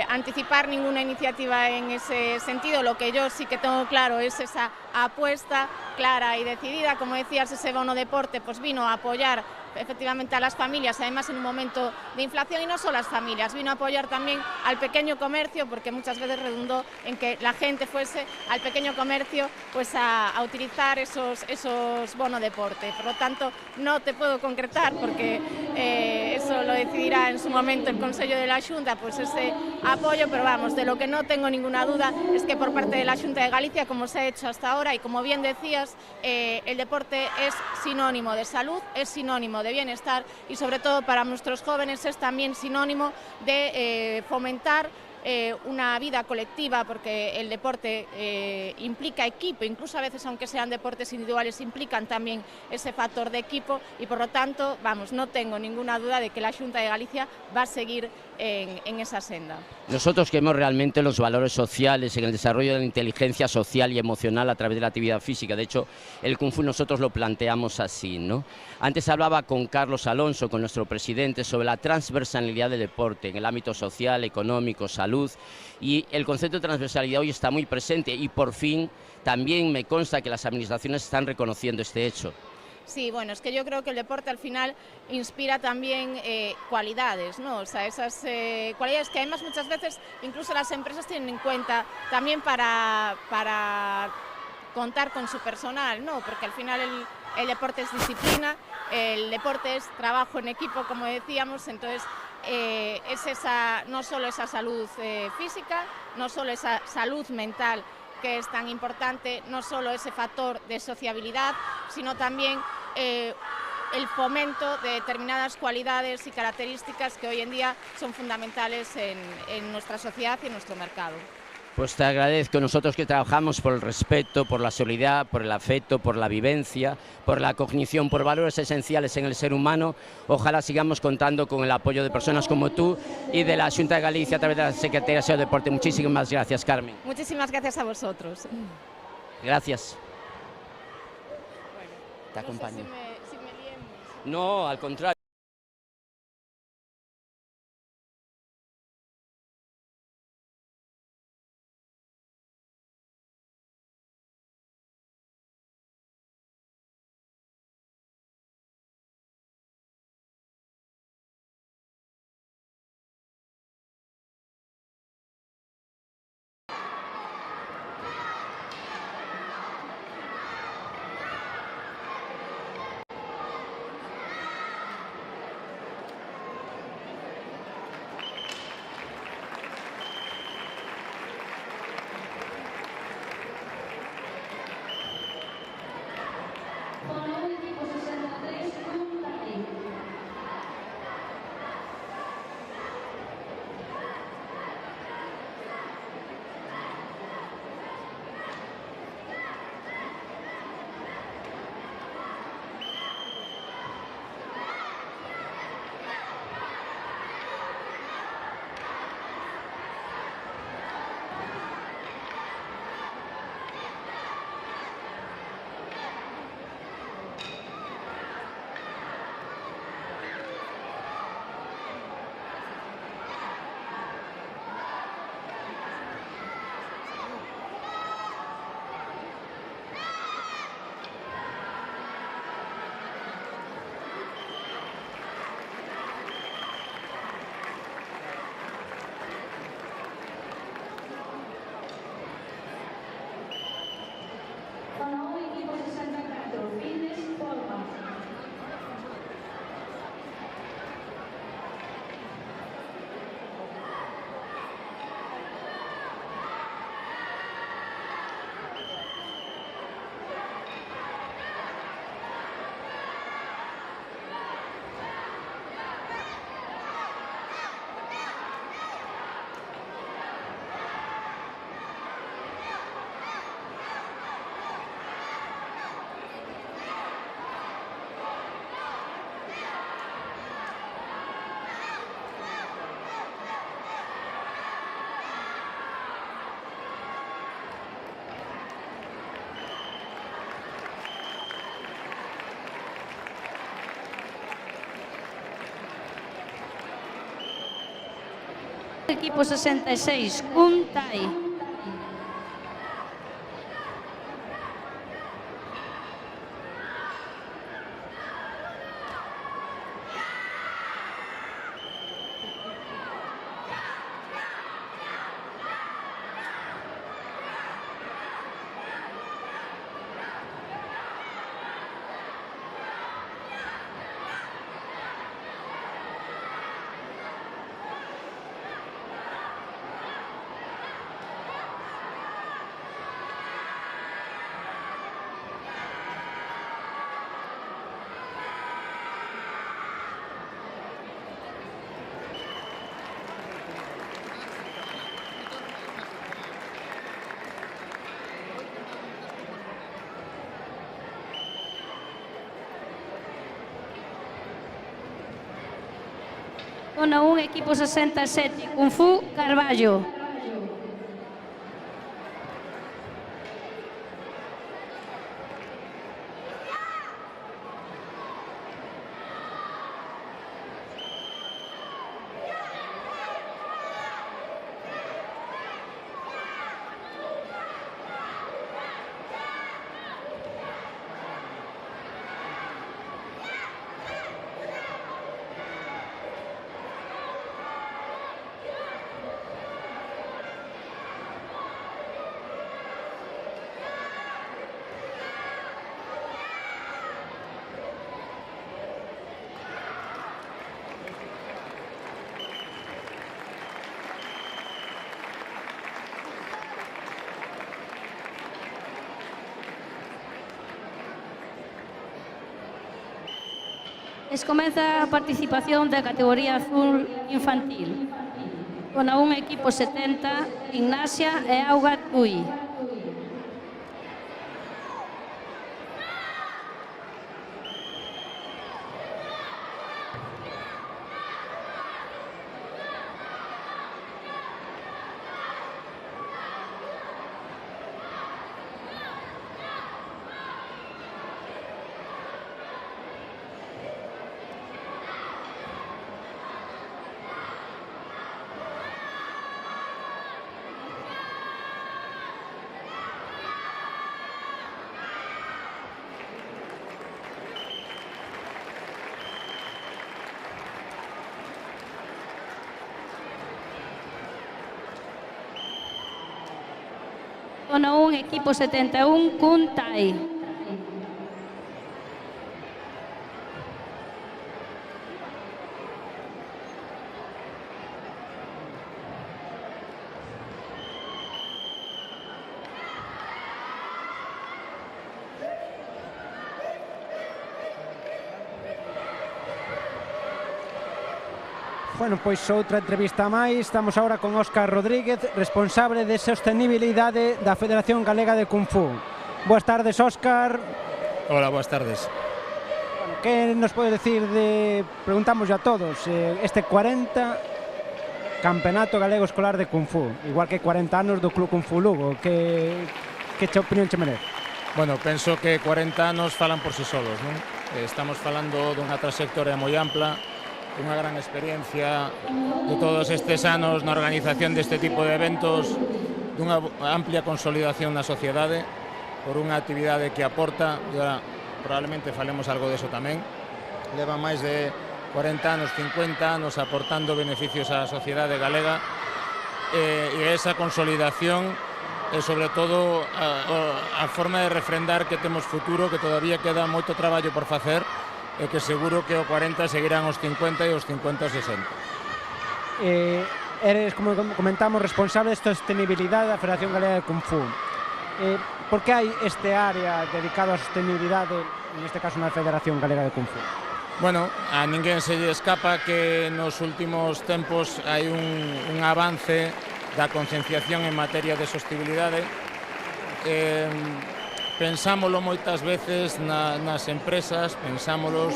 anticipar ninguna iniciativa en ese sentido. Lo que yo sí que tengo claro es esa apuesta clara y decidida. Como decías, ese bono deporte pues vino a apoyar efectivamente a las familias, además en un momento de inflación, y no solo a las familias, vino a apoyar también al pequeño comercio, porque muchas veces redundó en que la gente fuese al pequeño comercio pues a utilizar esos bono deporte. Por lo tanto, no te puedo concretar porque eso lo decidirá en su momento el Consejo de la Xunta, pues ese apoyo, pero vamos, de lo que no tengo ninguna duda es que por parte de la Xunta de Galicia, como se ha hecho hasta ahora y como bien decías, el deporte es sinónimo de salud, es sinónimo de bienestar y sobre todo para nuestros jóvenes es también sinónimo de fomentar una vida colectiva, porque el deporte implica equipo, incluso a veces aunque sean deportes individuales implican también ese factor de equipo y por lo tanto, vamos, no tengo ninguna duda de que la Xunta de Galicia va a seguir en esa senda. Nosotros creemos realmente los valores sociales en el desarrollo de la inteligencia social y emocional a través de la actividad física. De hecho, el Kung Fu nosotros lo planteamos así, ¿no? Antes hablaba con Carlos Alonso, con nuestro presidente, sobre la transversalidad del deporte en el ámbito social, económico, salud, y el concepto de transversalidad hoy está muy presente y por fin también me consta que las administraciones están reconociendo este hecho. Sí, bueno, es que yo creo que el deporte al final inspira también cualidades, ¿no? O sea, esas cualidades que además muchas veces incluso las empresas tienen en cuenta también para contar con su personal, ¿no? Porque al final el deporte es disciplina, el deporte es trabajo en equipo, como decíamos, entonces es no solo esa salud física, no solo esa salud mental que es tan importante, no solo ese factor de sociabilidad, sino también el fomento de determinadas cualidades y características que hoy en día son fundamentales en nuestra sociedad y en nuestro mercado. Pues te agradezco, nosotros que trabajamos por el respeto, por la solidaridad, por el afecto, por la vivencia, por la cognición, por valores esenciales en el ser humano, ojalá sigamos contando con el apoyo de personas como tú y de la Xunta de Galicia a través de la Secretaría de Deporte. Muchísimas gracias, Carmen. Muchísimas gracias a vosotros. Gracias. Bueno, te acompaño. No sé si me liemos. No, al contrario. Equipo 66, Cuntai. Zona 1, equipo 67, Kung Fu Carballo. Comeza a participación da categoría azul infantil. Zona 1, equipo 70, Ignacia e Auga Tui. Zona 1, equipo 71, Cuntai. Bueno, pois outra entrevista máis. Estamos agora con Óscar Rodríguez, responsable de sostenibilidade da Federación Galega de Kung Fu. Boas tardes, Óscar. Hola, boas tardes. Bueno, que nos pode decir de, preguntamos a todos, este 40 Campeonato Galego Escolar de Kung Fu, igual que 40 anos do Club Kung Fu Lugo, que opinión che merece? Bueno, penso que 40 anos falan por si solos, non? Estamos falando dunha trayectoria moi ampla, unha gran experiencia de todos estes anos na organización deste tipo de eventos, dunha amplia consolidación na sociedade, por unha actividade que aporta, e ahora probablemente falemos algo deso tamén, leva máis de 40 anos, 50 anos aportando beneficios á sociedade galega, e esa consolidación e sobre todo a forma de refrendar que temos futuro, que todavía queda moito traballo por facer, e que seguro que o 40 seguirán os 50 e os 50 os 60. Eres, como comentamos, responsable de sostenibilidade da Federación Galega de Kung Fu. Por que hai este área dedicado á sostenibilidade, neste caso na Federación Galega de Kung Fu? Bueno, a ninguén se lle escapa que nos últimos tempos hai un avance da concienciación en materia de sostenibilidade. Pensámolo moitas veces nas empresas, pensámolos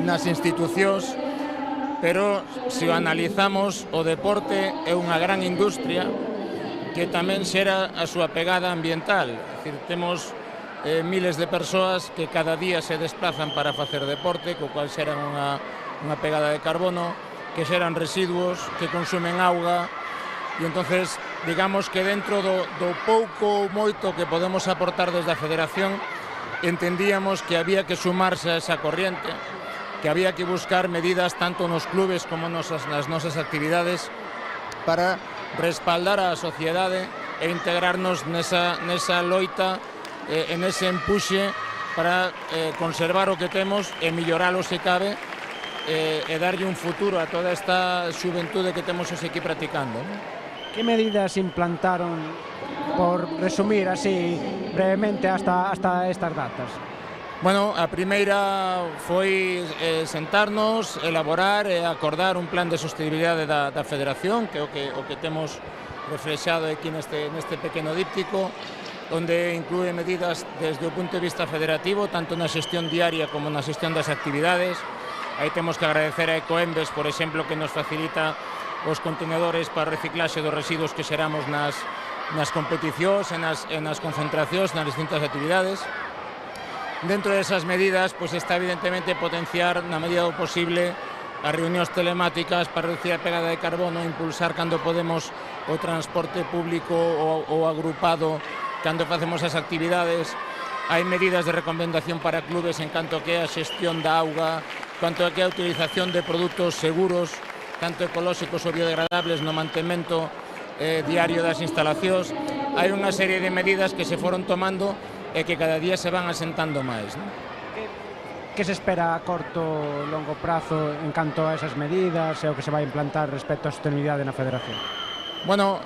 nas institucións, pero se o analizamos, o deporte é unha gran industria que tamén xera a súa pegada ambiental. É dicir, temos miles de persoas que cada día se desplazan para facer deporte, co cual xeran unha pegada de carbono. que xeran residuos, que consumen auga, e entonces digamos que dentro do pouco ou moito que podemos aportar desde a Federación, entendíamos que había que sumarse a esa corriente, que había que buscar medidas tanto nos clubes como nas nosas actividades para respaldar a sociedade e integrarnos nesa loita, en ese empuxe para conservar o que temos e melloralo se cabe, e darlle un futuro a toda esta xuventude que temos hoxe aquí practicando. Que medidas implantaron, por resumir así brevemente, hasta estas datas? Bueno, a primeira foi sentarnos, elaborar e acordar un plan de sostenibilidade da Federación, que é o que temos reflexado aquí neste pequeno díptico, onde inclúe medidas desde o punto de vista federativo, tanto na xestión diaria como na xestión das actividades. Aí temos que agradecer a Ecoembes, por exemplo, que nos facilita os contenedores para reciclaxe dos residuos que xeramos nas competicións e nas concentracións, nas distintas actividades. Dentro desas medidas, pois está evidentemente potenciar na medida do posible as reunións telemáticas para reducir a pegada de carbono, impulsar cando podemos o transporte público ou agrupado cando facemos as actividades. Hai medidas de recomendación para clubes en canto que é a xestión da auga, quanto que é a utilización de produtos seguros, tanto ecolóxicos ou biodegradables no mantemento diario das instalacións. Hai unha serie de medidas que se foron tomando e que cada día se van asentando máis, non? Que se espera a corto e longo prazo en canto a esas medidas e o que se vai implantar respecto á sostenibilidade na Federación? Bueno,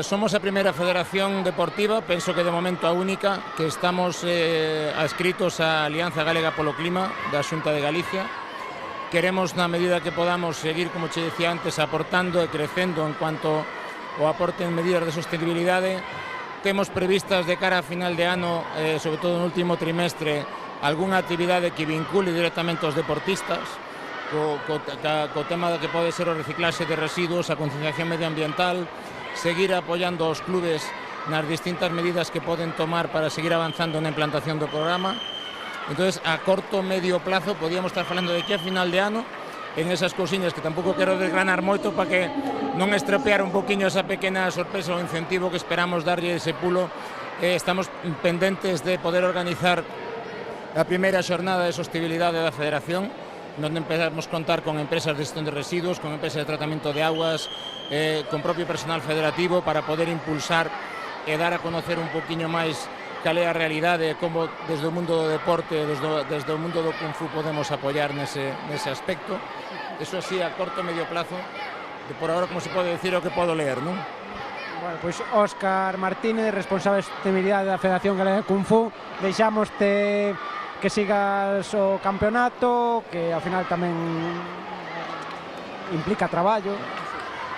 somos a primeira federación deportiva, penso que de momento a única, que estamos adscritos á Alianza Galega polo Clima da Xunta de Galicia. Queremos, na medida que podamos, seguir, como che dicía antes, aportando e crecendo en cuanto ao aporte en medidas de sostenibilidade. Temos previstas de cara a final de ano, sobre todo no último trimestre, algunha actividade que vincule directamente aos deportistas, co tema que pode ser o reciclaxe de residuos, a concienciación medioambiental, seguir apoiando aos clubes nas distintas medidas que poden tomar para seguir avanzando na implantación do programa. Entonces, a corto medio plazo, podíamos estar falando de que a final de ano, en esas cousiñas que tampouco quero desgranar moito para que non estropear un poquinho esa pequena sorpresa ou incentivo que esperamos darlle ese pulo. Estamos pendentes de poder organizar a primeira xornada de sostenibilidade da Federación, onde empezamos a contar con empresas de gestión de residuos, con empresas de tratamento de aguas, con propio personal federativo para poder impulsar e dar a conocer un poquinho máis cal é a realidade e como desde o mundo do deporte, desde o mundo do Kung Fu podemos apoiar nese aspecto. Eso así a corto e medio plazo, de por agora, como se pode decir, o que podo ler, non? Bueno, pois Óscar Martínez, responsable de sostenibilidade da Federación Galega de Kung Fu, deixámoste que sigas o campeonato, que ao final tamén implica traballo,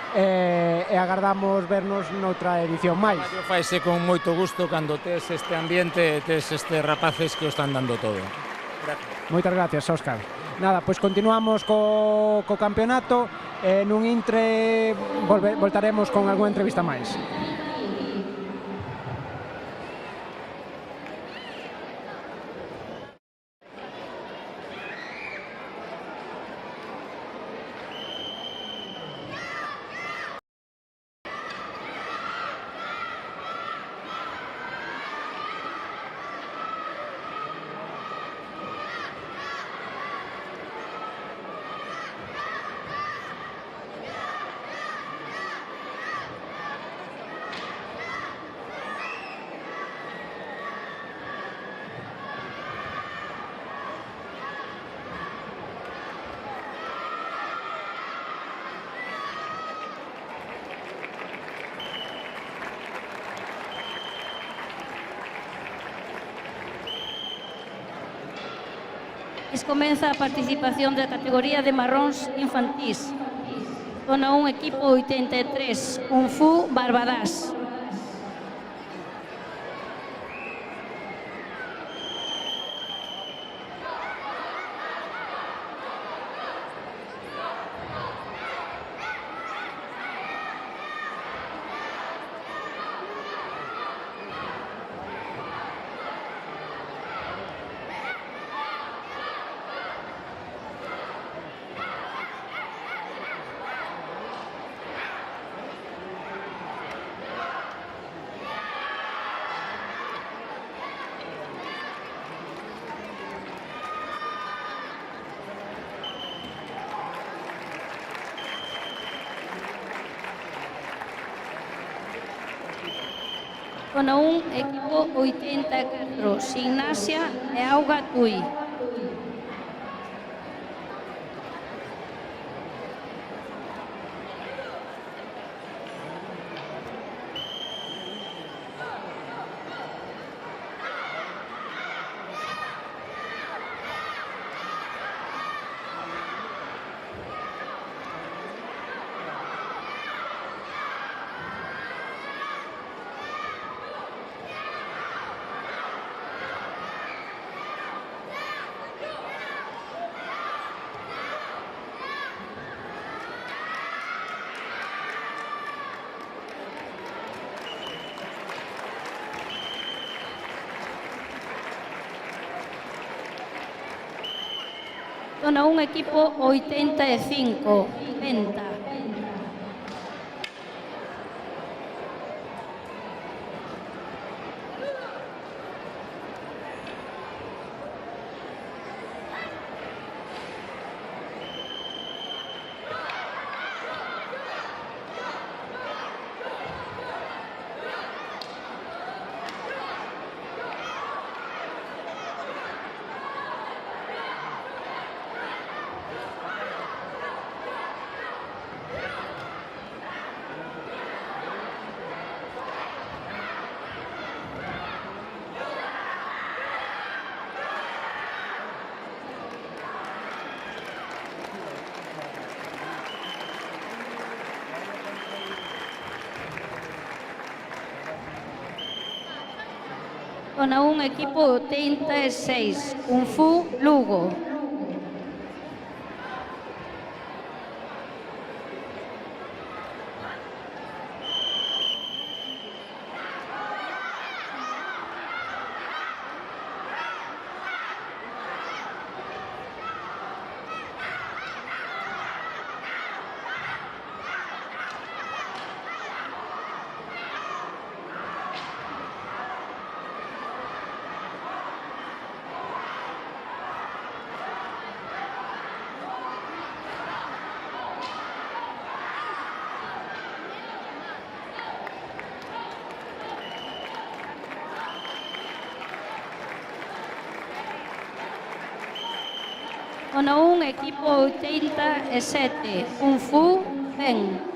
e agardamos vernos noutra edición máis. Faise con moito gusto cando tes este ambiente e tes estes rapaces que o están dando todo. Gracias. Moitas gracias, Óscar. Nada, pois continuamos co campeonato, nun intre voltaremos con algunha entrevista máis. Comeza a participación da categoría de marróns infantís. Zona 1, equipo 83, Kung Fu Barbadas. Zona 1, equipo 84, Gimnasia e Auga Tui. Zona 1, equipo 85, Venta. Zona 1, equipo 86, Kung Fu Lugo. Zona 1, equipo 87, Kung Fu Ben.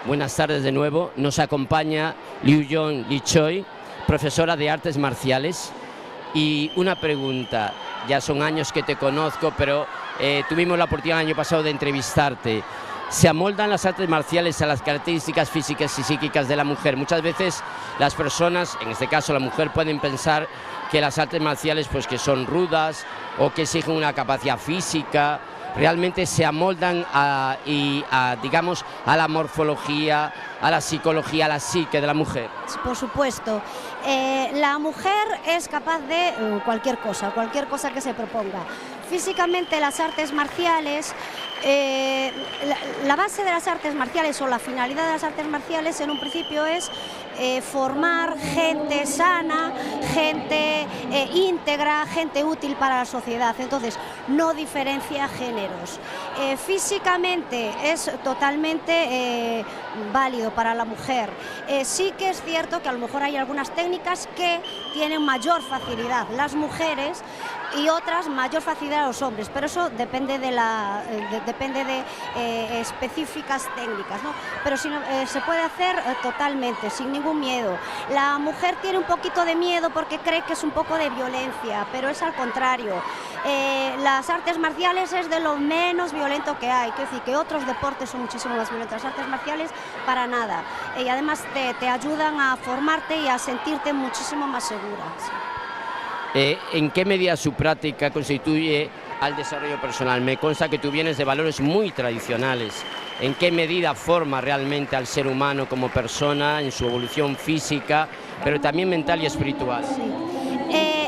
Buenas tardes de nuevo. Nos acompaña Liu Yong Li Choi, profesora de artes marciales. Y una pregunta, ya son años que te conozco, pero tuvimos la oportunidad el año pasado de entrevistarte. ¿Se amoldan las artes marciales a las características físicas y psíquicas de la mujer? Muchas veces las personas, en este caso la mujer, pueden pensar que las artes marciales pues que son rudas o que exigen una capacidad física. ¿Realmente se amoldan digamos, a la morfología, a la psicología, a la psique de la mujer? Por supuesto. La mujer es capaz de cualquier cosa que se proponga. Físicamente las artes marciales, la base de las artes marciales o la finalidad de las artes marciales en un principio es formar gente sana, gente íntegra, gente útil para la sociedad. Entonces no diferencia géneros. Físicamente es totalmente válido para la mujer. Sí que es cierto que a lo mejor hay algunas técnicas que tienen mayor facilidad las mujeres y otras mayor facilidad a los hombres, pero eso depende de específicas técnicas, ¿no? Pero si no, se puede hacer totalmente, sin ningún miedo. La mujer tiene un poquito de miedo porque cree que es un poco de violencia, pero es al contrario. Las artes marciales es de lo menos violento que hay, quiero decir que otros deportes son muchísimo más violentos, las artes marciales para nada, y además te ayudan a formarte y a sentirte muchísimo más segura. Sí. ¿En qué medida su práctica constituye al desarrollo personal? Me consta que tú vienes de valores muy tradicionales. ¿En qué medida forma realmente al ser humano como persona en su evolución física, pero también mental y espiritual? Sí.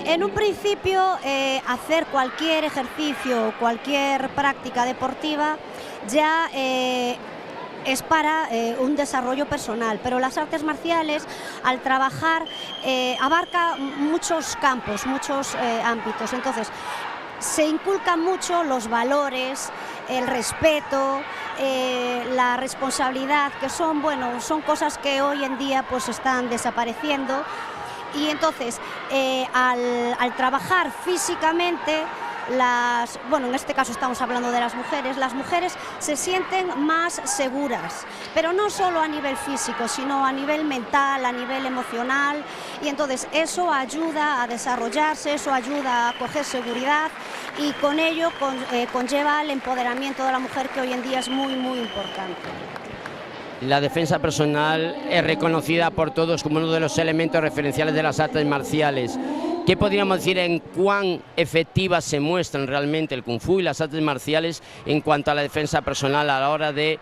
En un principio, hacer cualquier ejercicio, cualquier práctica deportiva ya es para un desarrollo personal, pero las artes marciales, al trabajar, abarca muchos campos, muchos ámbitos. Entonces, se inculcan mucho los valores, el respeto, la responsabilidad, que son cosas que hoy en día pues están desapareciendo. Y entonces, al trabajar físicamente, en este caso estamos hablando de las mujeres se sienten más seguras, pero no solo a nivel físico, sino a nivel mental, a nivel emocional, y entonces eso ayuda a desarrollarse, eso ayuda a coger seguridad y con ello conlleva el empoderamiento de la mujer, que hoy en día es muy, muy importante. La defensa personal es reconocida por todos como uno de los elementos referenciales de las artes marciales. ¿Qué podríamos decir en cuán efectivas se muestran realmente el Kung Fu y las artes marciales en cuanto a la defensa personal a la hora de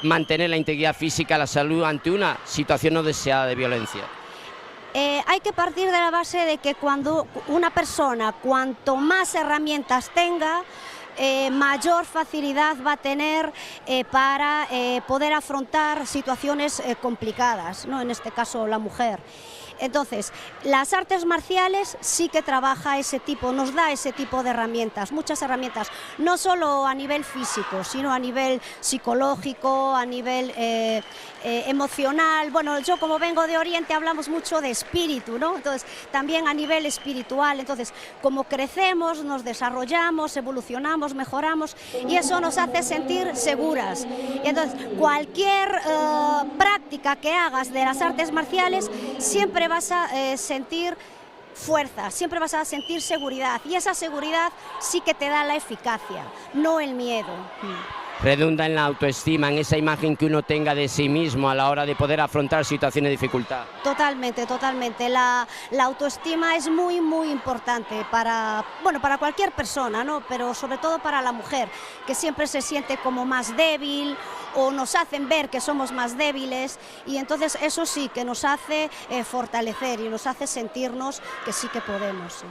mantener la integridad física, la salud ante una situación no deseada de violencia? Hay que partir de la base de que cuando una persona, cuanto más herramientas tenga, mayor facilidad va a tener para poder afrontar situaciones complicadas, ¿no? En este caso la mujer. Entonces, las artes marciales sí que trabaja ese tipo, nos da ese tipo de herramientas, muchas herramientas, no solo a nivel físico, sino a nivel psicológico, a nivel emocional. Bueno, yo como vengo de Oriente hablamos mucho de espíritu, ¿no? Entonces, también a nivel espiritual. Entonces, como crecemos, nos desarrollamos, evolucionamos, mejoramos, y eso nos hace sentir seguras. Y entonces, cualquier práctica que hagas de las artes marciales, siempre vas a sentir fuerza, siempre vas a sentir seguridad, y esa seguridad sí que te da la eficacia, no el miedo. Redunda en la autoestima, en esa imagen que uno tenga de sí mismo a la hora de poder afrontar situaciones de dificultad. Totalmente, totalmente. La autoestima es muy, muy importante para cualquier persona, ¿no? Pero sobre todo para la mujer, que siempre se siente como más débil, o nos hacen ver que somos más débiles, y entonces eso sí que nos hace fortalecer y nos hace sentirnos que sí que podemos. Sí.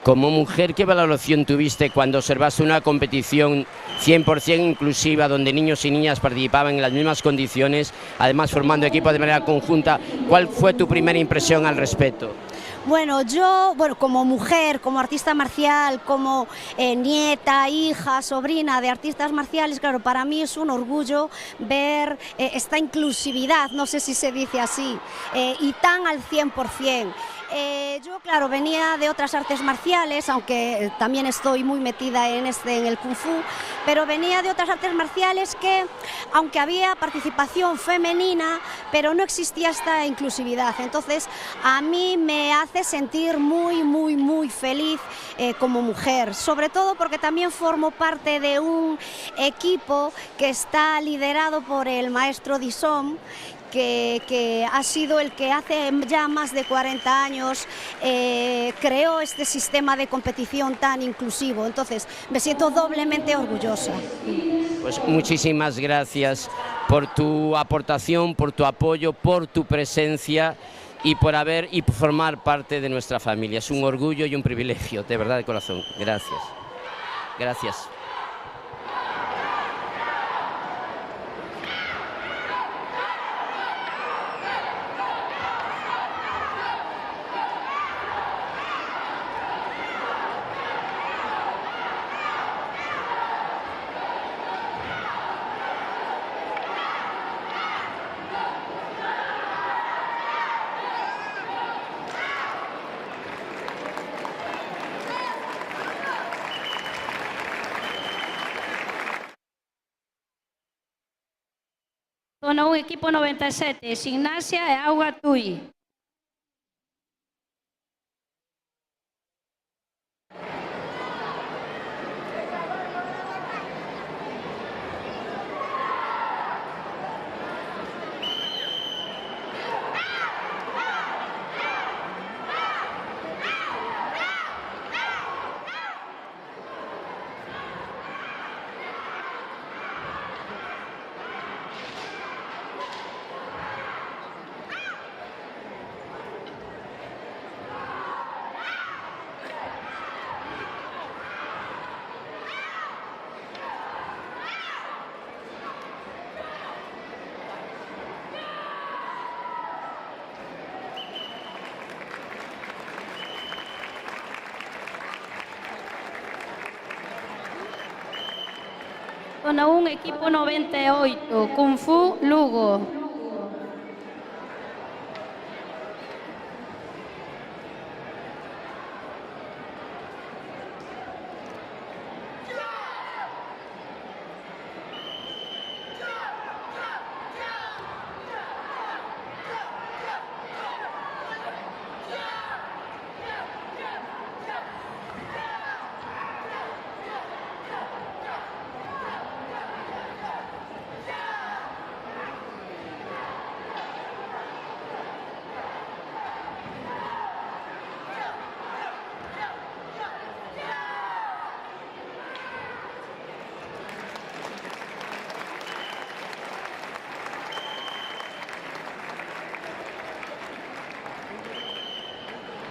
Como mujer, ¿qué valoración tuviste cuando observaste una competición 100% inclusiva, donde niños y niñas participaban en las mismas condiciones, además formando equipos de manera conjunta? ¿Cuál fue tu primera impresión al respecto? Bueno, yo, como mujer, como artista marcial, como nieta, hija, sobrina de artistas marciales, claro, para mí es un orgullo ver esta inclusividad, no sé si se dice así, y tan al 100%. Yo, claro, venía de otras artes marciales, aunque también estoy muy metida en el Kung Fu, pero venía de otras artes marciales que, aunque había participación femenina, pero no existía esta inclusividad. Entonces, a mí me hace sentir muy, muy, muy feliz como mujer, sobre todo porque también formo parte de un equipo que está liderado por el maestro Dissom, que ha sido el que hace ya más de 40 años creó este sistema de competición tan inclusivo. Entonces, me siento doblemente orgullosa. Pues muchísimas gracias por tu aportación, por tu apoyo, por tu presencia y por formar parte de nuestra familia. Es un orgullo y un privilegio, de verdad, de corazón. Gracias. Gracias. Zona 1, equipo 97, Gimnasia e Auga Tui. Zona 1, equipo 98, Kung Fu Lugo.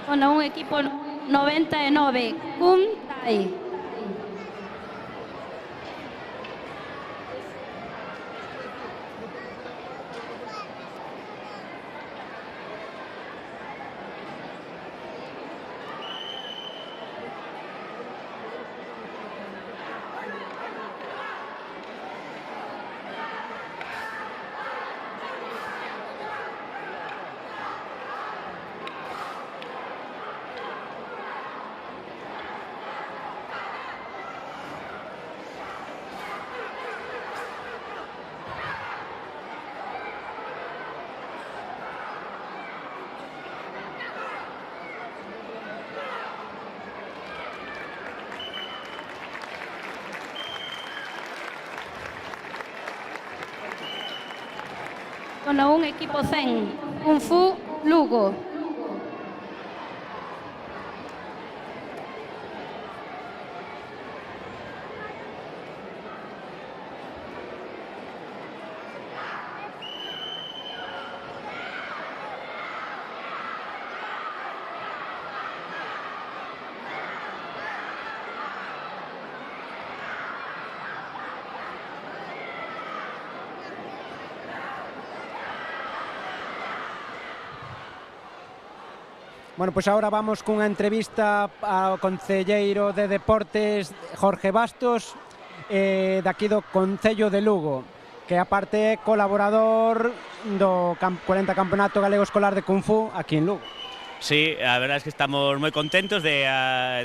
Zona 1, equipo 99, Kun Tai. Zona 1, equipo 100, Kung Fu Lugo. Bueno, pois agora vamos cunha entrevista ao concelleiro de Deportes, Jorge Bastos, daqui do Concello de Lugo, que aparte é colaborador do 40 Campeonato Galego Escolar de Kung Fu aquí en Lugo. Sí, a verdade é que estamos moi contentos de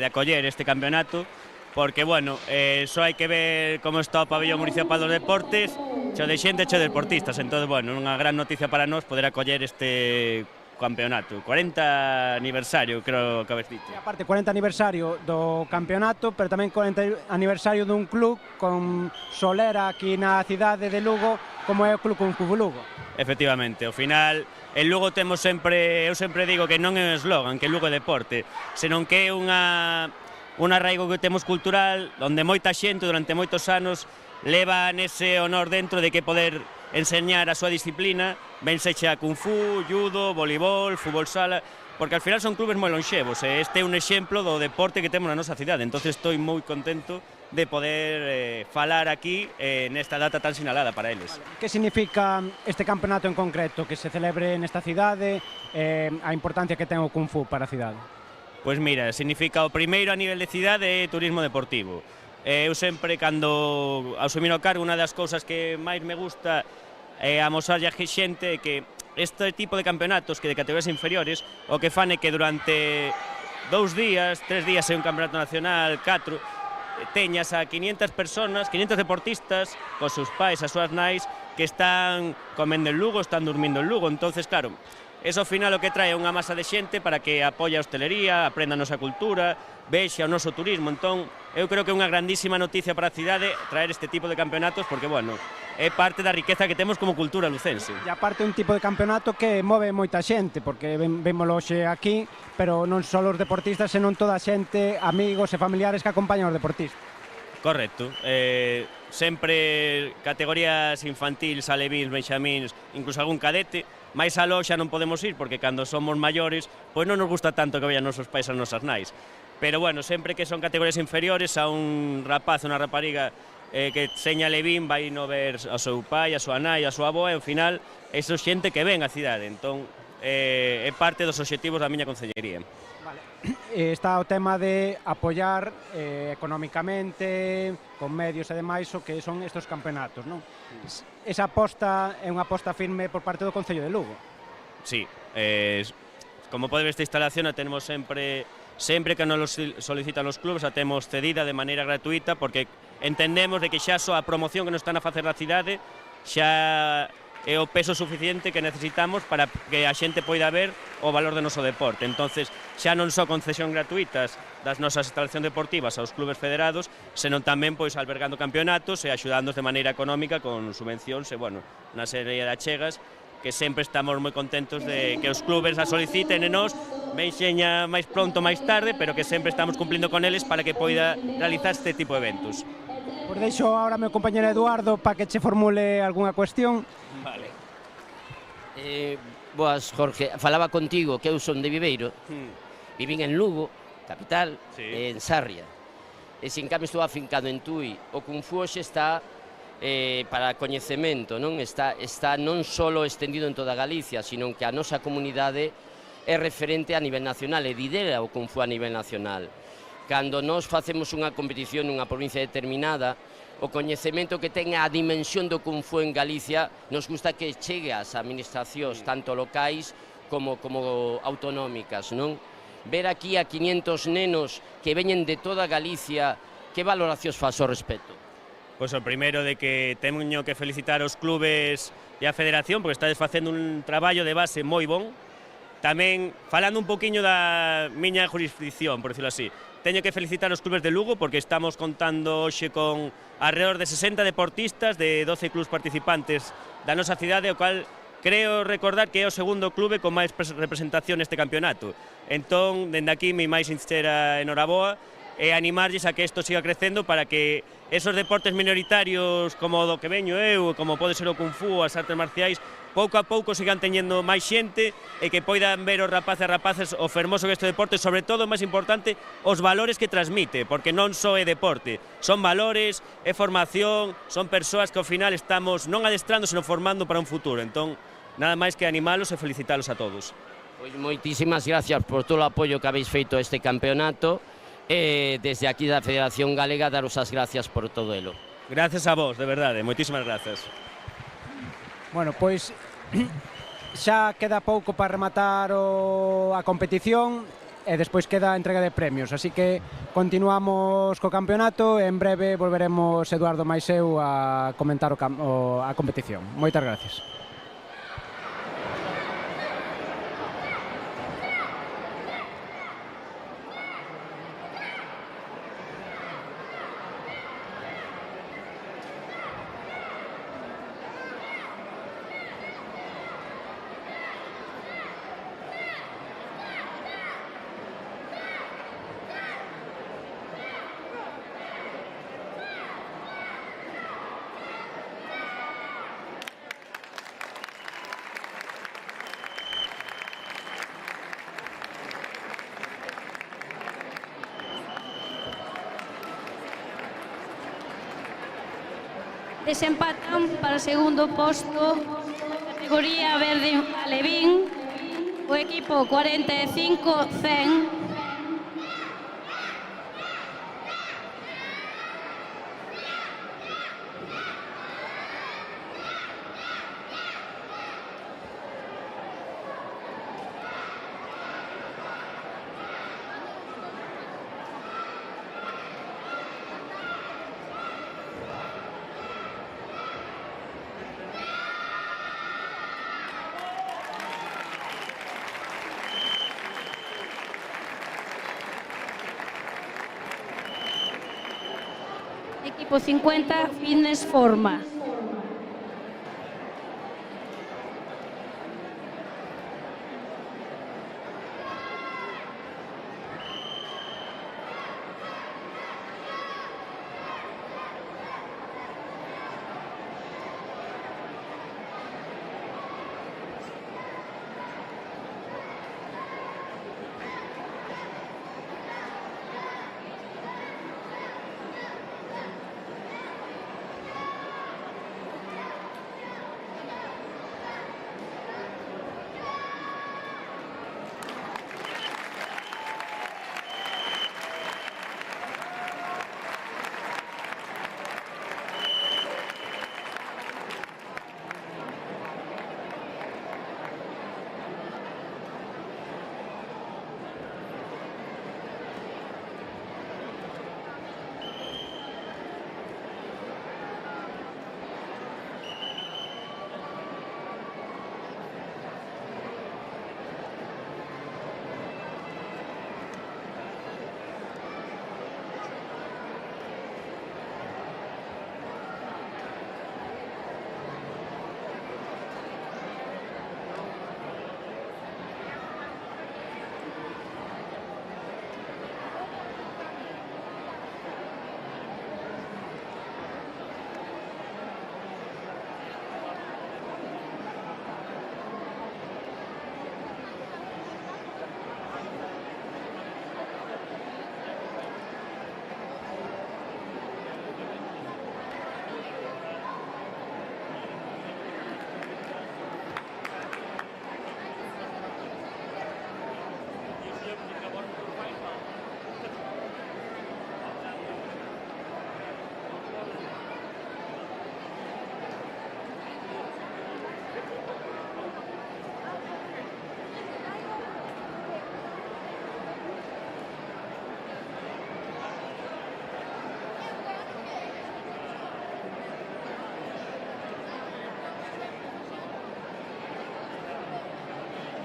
acoller este campeonato, porque, bueno, só hai que ver como está o pabellón municipal dos deportes, cheo de xente, cheo de deportistas, entón, bueno, unha gran noticia para nós poder acoller este campeonato, 40 aniversario, creo que habéis dito. E aparte, 40 aniversario do campeonato, pero tamén 40 aniversario dun club con solera aquí na cidade de Lugo, como é o Club Kung Fu Lugo. Efectivamente, ao final, en Lugo temos sempre, eu sempre digo que non é un eslogan, que Lugo é deporte, senón que é un arraigo que temos cultural, onde moita xente durante moitos anos leva nese honor dentro de que poder enseñar a súa disciplina, ben sexa Kung Fu, judo, voleibol, fútbol sala, porque al final son clubes moi lonxevos, e este é un exemplo do deporte que temos na nosa cidade, entonces estou moi contento de poder falar aquí nesta data tan sinalada para eles. Que significa este campeonato en concreto, que se celebre nesta cidade, a importancia que ten o Kung Fu para a cidade? Pois mira, significa o primeiro a nivel de cidade é turismo deportivo. Eu sempre, cando asumir o cargo, unha das cousas que máis me gusta é amosarlle a xente que este tipo de campeonatos que de categorías inferiores o que fan é que durante 2 días, 3 días é un campeonato nacional, 4, teñas a 500 personas, 500 deportistas, cos seus pais, as súas nais, que están comendo en Lugo, están dormindo en Lugo. Entonces, claro, eso ao final o que trae unha masa de xente para que apoie a hostelería, aprenda a nosa cultura, vexa o noso turismo. Entón, eu creo que é unha grandísima noticia para a cidade traer este tipo de campeonatos, porque, bueno, é parte da riqueza que temos como cultura lucense. E aparte un tipo de campeonato que move moita xente, porque vémolo hoxe aquí, pero non só os deportistas, senón toda a xente, amigos e familiares que acompañan os deportistas. Correcto. Sempre categorías infantiles, alevins, benxamíns, incluso algún cadete. máis aló xa non podemos ir, porque cando somos maiores, pois non nos gusta tanto que vean nosos pais e as nosas nais. Pero bueno, sempre que son categorías inferiores, a un rapaz ou unha rapariga que seña levín, vai no ver ao seu pai, a súa nai, a súa avoa, e ao final, iso xente que ven a cidade. Entón, é parte dos obxectivos da miña concellería. Vale. Está o tema de apoiar económicamente, con medios e demais, o que son estes campeonatos, non? Esa aposta é unha aposta firme por parte do Concello de Lugo. Sí, como pode ver esta instalación a tenemos sempre que nos solicitan os clubes, a temos cedida de maneira gratuita, porque entendemos de que xa só a promoción que nos están a facer na cidade xa é o peso suficiente que necesitamos para que a xente poida ver o valor do noso deporte. Entonces, xa non só concesión gratuitas das nosas instalacións deportivas aos clubes federados, senón tamén pois albergando campeonatos e axudándonos de maneira económica con subvencións e, bueno, unha serie de achegas que sempre estamos moi contentos de que os clubes a soliciten e nos venxeña máis pronto, máis tarde, pero que sempre estamos cumplindo con eles para que poida realizar este tipo de eventos. Pois deixo agora ao meu compañero Eduardo para que che formule algunha cuestión. Vale. Boas, Jorge. Falaba contigo que eu son de Viveiro. Vivín en Lugo, capital, sí, en Sarria. E sin cambio estou afincado en Tui. O Kung Fu hoxe está para coñecemento, non? Está non só estendido en toda Galicia, sino que a nosa comunidade é referente a nivel nacional e lidera o Kung Fu a nivel nacional. Cando nós facemos unha competición nunha provincia determinada, o coñecemento que ten a dimensión do Kung Fu en Galicia nos gusta que chegue ás administracións tanto locais como autonómicas, non? Ver aquí a 500 nenos que veñen de toda Galicia, que valoracións faz ao respecto? Pois o primeiro de que teño que felicitar aos clubes e a federación, porque estades facendo un traballo de base moi bon. Tamén, falando un poquinho da miña jurisdicción, por decirlo así, teño que felicitar os clubes de Lugo, porque estamos contando hoxe con alrededor de 60 deportistas de 12 clubes participantes da nosa cidade, o cual creo recordar que é o segundo clube con máis representación neste campeonato. Entón, dende aquí, mi máis sincera enhoraboa, e animarlles a que isto siga crecendo para que esos deportes minoritarios como do que veño eu, como pode ser o Kung Fu ou as artes marciais, pouco a pouco sigan teñendo máis xente e que poidan ver os rapaces e rapaces o fermoso que este deporte, sobre todo, o máis importante, os valores que transmite, porque non só é deporte, son valores, é formación, son persoas que ao final estamos non adestrando, senón formando para un futuro. Entón, nada máis que animalos e felicitalos a todos. Pois moitísimas gracias por todo o apoio que habéis feito a este campeonato. Desde aquí da Federación Galega daros as gracias por todo elo. Gracias a vos, de verdade, moitísimas gracias. Bueno, pois xa queda pouco para rematar a competición e despois queda a entrega de premios, así que continuamos co campeonato e en breve volveremos Eduardo máis eu a comentar a competición. Moitas gracias. Desempatan para o segundo posto, categoría verde alevín, o equipo 45-100. Equipo 50 Fitness Forma.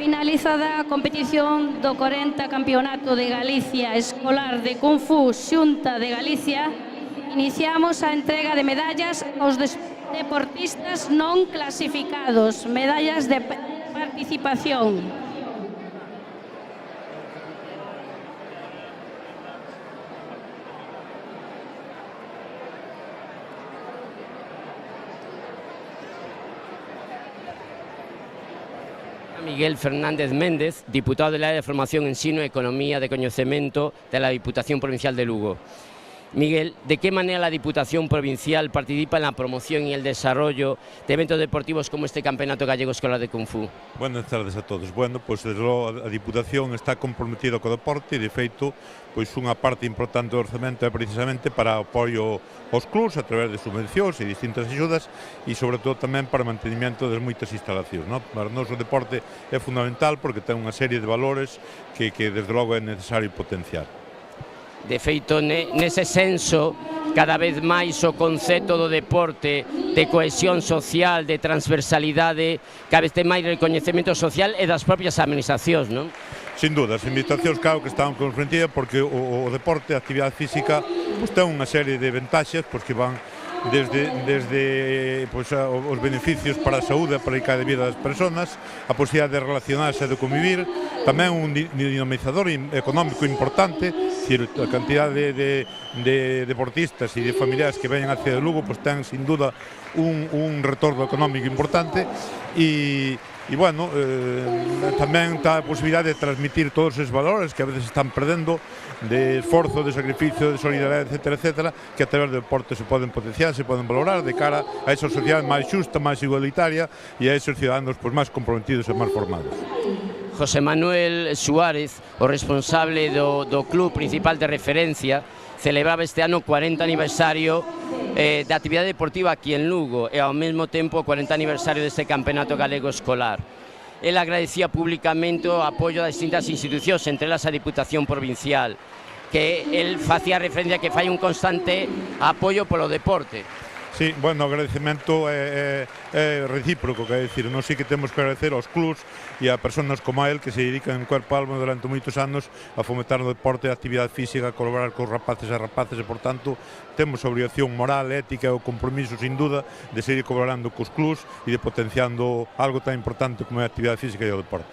Finalizada a competición do 40 Campeonato de Galicia Escolar de Kung Fu Xunta de Galicia, iniciamos a entrega de medallas aos deportistas non clasificados, medallas de participación. Miguel Fernández Méndez, diputado del área de Formación, Ensino e Economía de Coñecemento de la Diputación Provincial de Lugo. Miguel, ¿de qué manera la Diputación Provincial participa en la promoción y el desarrollo de eventos deportivos como este Campeonato Gallego Escolar de Kung Fu? Buenas tardes a todos. Bueno, pois desde logo a Diputación está comprometida co deporte e, de feito, pois unha parte importante do orzamento é precisamente para o apoio aos clubs a través de subvencións e distintas axudas e, sobre todo, tamén para o mantenimento das moitas instalacións, non? Para nós o deporte é fundamental porque ten unha serie de valores que desde logo é necesario potenciar. De feito, nese senso, cada vez máis o concepto do deporte, de cohesión social, de transversalidade, cada vez ten máis recoñecemento social e das propias administracións, non? Sin duda, as administracións, claro, que están comprometidas porque o deporte, a actividade física, pues, ten unha serie de ventaxas pues, que van desde pues, os beneficios para a saúde, para a calidad de vida das persoas, a posibilidade de relacionarse e de convivir, tamén un dinamizador económico importante, decir, a cantidade de deportistas e de familiares que veñen hacia de Lugo, pues, ten sin duda un retorno económico importante e bueno, tamén está a posibilidade de transmitir todos esos valores que a veces están perdendo de esforzo, de sacrificio, de solidariedade, etcétera, etcétera, que a través do deporte se poden potenciar, se poden valorar de cara a esa sociedade máis xusta, máis igualitaria e a esos ciudadanos pues, máis comprometidos e máis formados. José Manuel Suárez, o responsable do club principal de referencia, celebraba este ano o 40 aniversario da actividade deportiva aquí en Lugo e ao mesmo tempo o 40 aniversario deste Campeonato Galego Escolar. Él agradecía públicamente o apoio das distintas institucións, entre elas a Diputación Provincial, que él facía referencia que fai un constante apoio polo deporte. Sí, bueno, o agradecemento é recíproco, quer decir, nós sí que temos que agradecer aos clubs e a persoas como a él que se dedican en cuerpo alma durante moitos anos a fomentar o deporte e a actividade física, a colaborar cos rapaces e rapaces e, por tanto, temos a obrigación moral, ética e o compromiso, sin duda, de seguir colaborando cos clubs e de potenciando algo tan importante como é a actividade física e o deporte.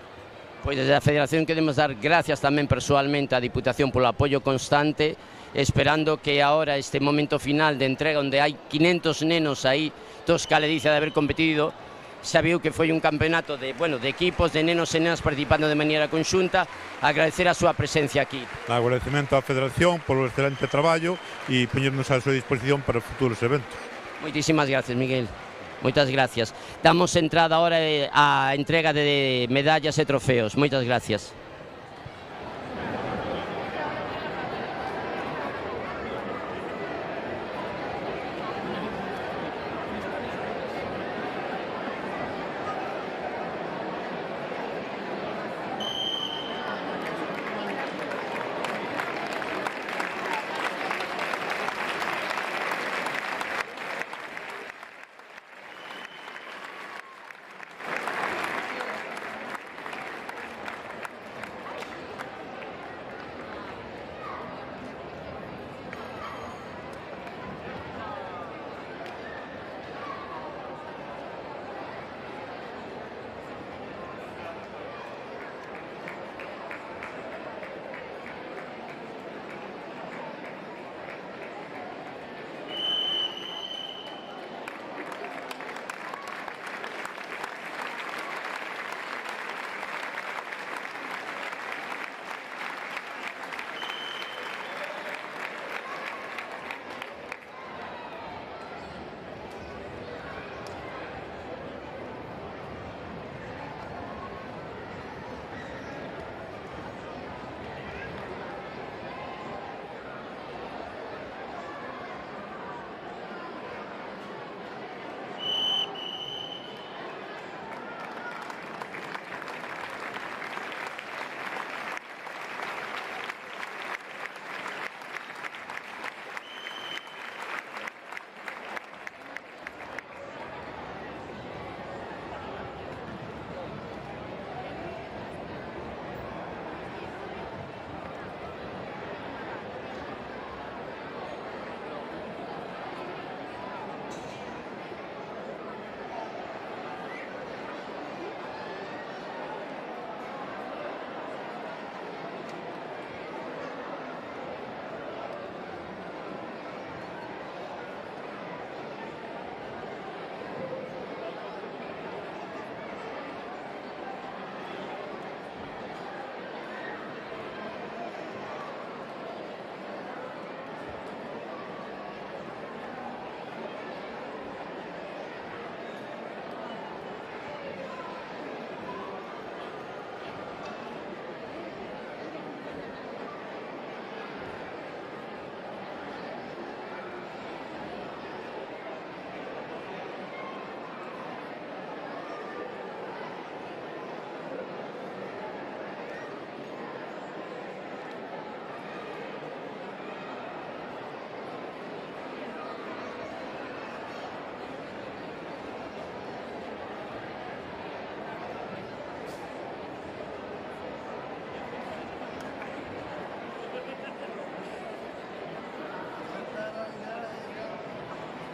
Pois desde a Federación queremos dar gracias tamén persoalmente á Diputación polo apoio constante, esperando que ahora este momento final de entrega onde hai 500 nenos aí, todos que a ledicia de haber competido, xa viu que foi un campeonato de equipos, de nenos e nenas participando de maneira conxunta, agradecer a súa presencia aquí. Agradecemento á Federación polo excelente traballo e poñernos á súa disposición para futuros eventos. Moitísimas gracias, Miguel. Moitas gracias. Damos entrada ahora á entrega de medallas e trofeos. Moitas gracias.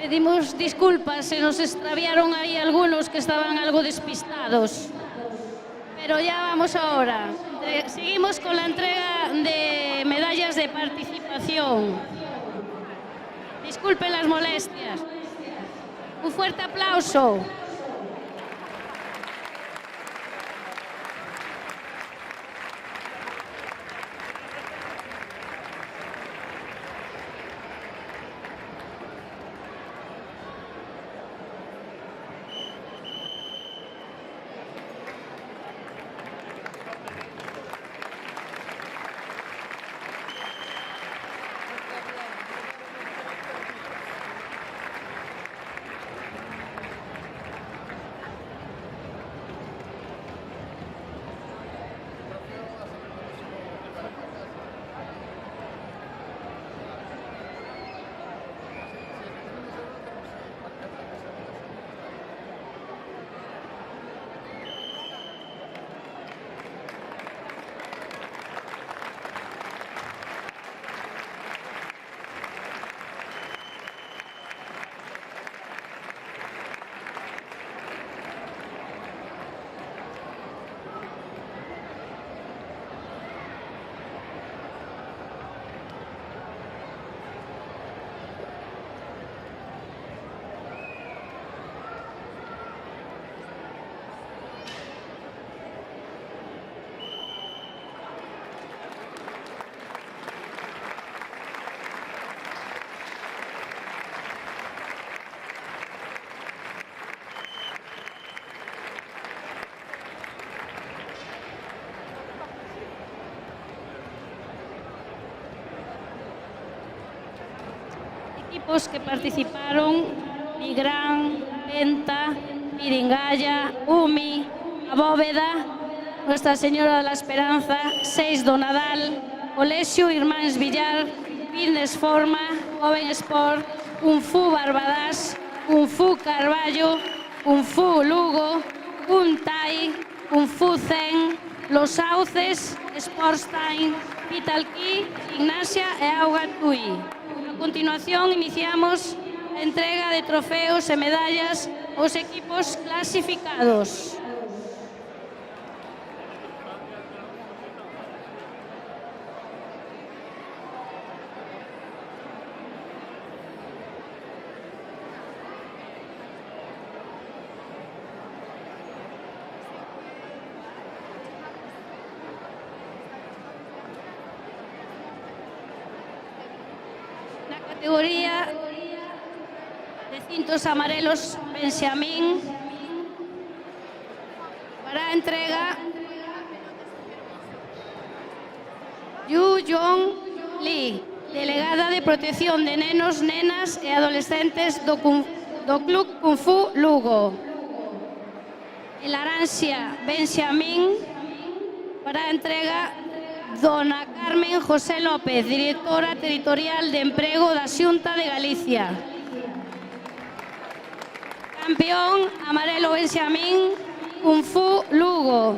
Pedimos disculpas se nos extraviaron ahí algunos que estaban algo despistados. Pero ya vamos ahora. Seguimos con la entrega de medallas de participación. Disculpen las molestias. Un fuerte aplauso. equipos que participaron: Nigrán, Penta, Piringalla, Umi, Abóveda, Nuestra Señora de la Esperanza, 6 do Nadal, Colexio Irmáns Villar, Fitness Forma, Joven Sport, Kung Fu Barbadás, Kung Fu Carballo, Kung Fu Lugo, Kung Thai, Kung Fu Zen, Los Sauces, Sports Time, Pitalquí, Gimnasia e Auga Tui. A continuación iniciamos a entrega de trofeos e medallas aos equipos clasificados. Categoría de cintos amarelos Benjamín, para entrega Yu Yong Lee, delegada de protección de nenos, nenas e adolescentes do Club Kung Fu Lugo. El Aranxia Benjamín, para entrega Dona Carmen José López, directora territorial de Emprego da Xunta de Galicia. Campeón amarelo Benjamín, Kung Fu Lugo.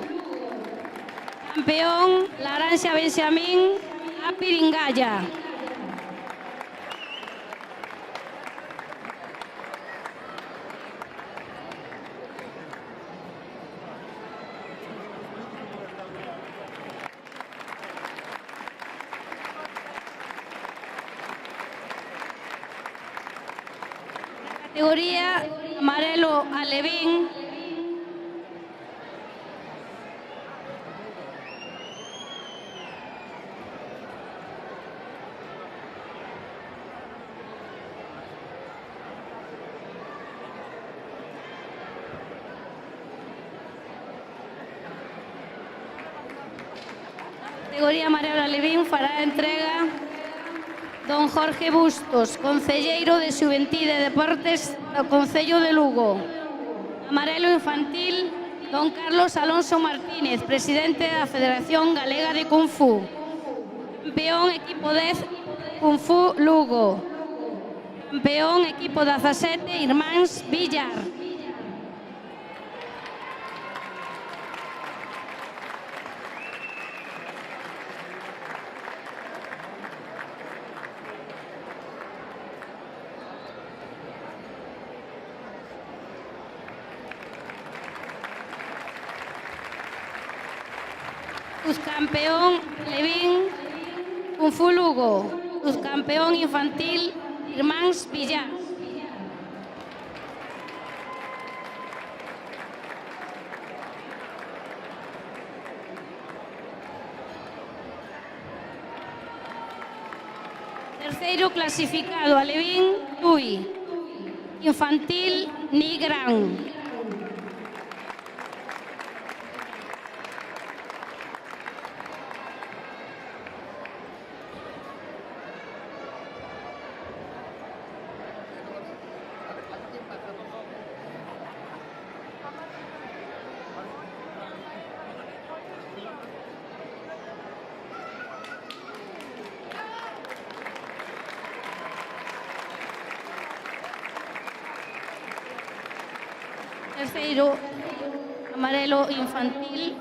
Campeón Laranxa Benjamín, a Piringalla. Categoría amarelo Alevín, categoría amarelo Alevín fará entrega don Jorge Bustos, concelleiro de Xuventude e Deportes do Concello de Lugo. Amarelo infantil, don Carlos Alonso Martínez, presidente da Federación Galega de Kung Fu. Campeón equipo 10, Kung Fu Lugo. Campeón equipo 17, Irmáns Villar. Subcampeón Levín, Kung Fu Lugo. Subcampeón infantil, Irmáns Villar. Terceiro clasificado, Alevín Tui. Infantil, Nigrán. Terceiro, amarelo infantil,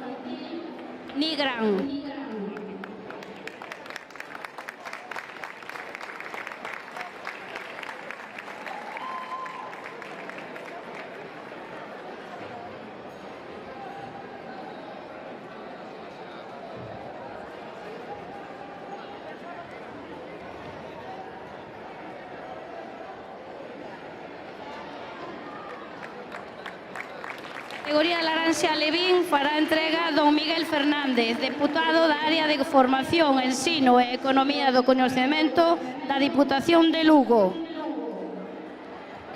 Nigrán. Categoría Laranxa Levín fará entrega don Miguel Fernández, deputado da área de Formación, Ensino e Economía do Coñecemento da Diputación de Lugo.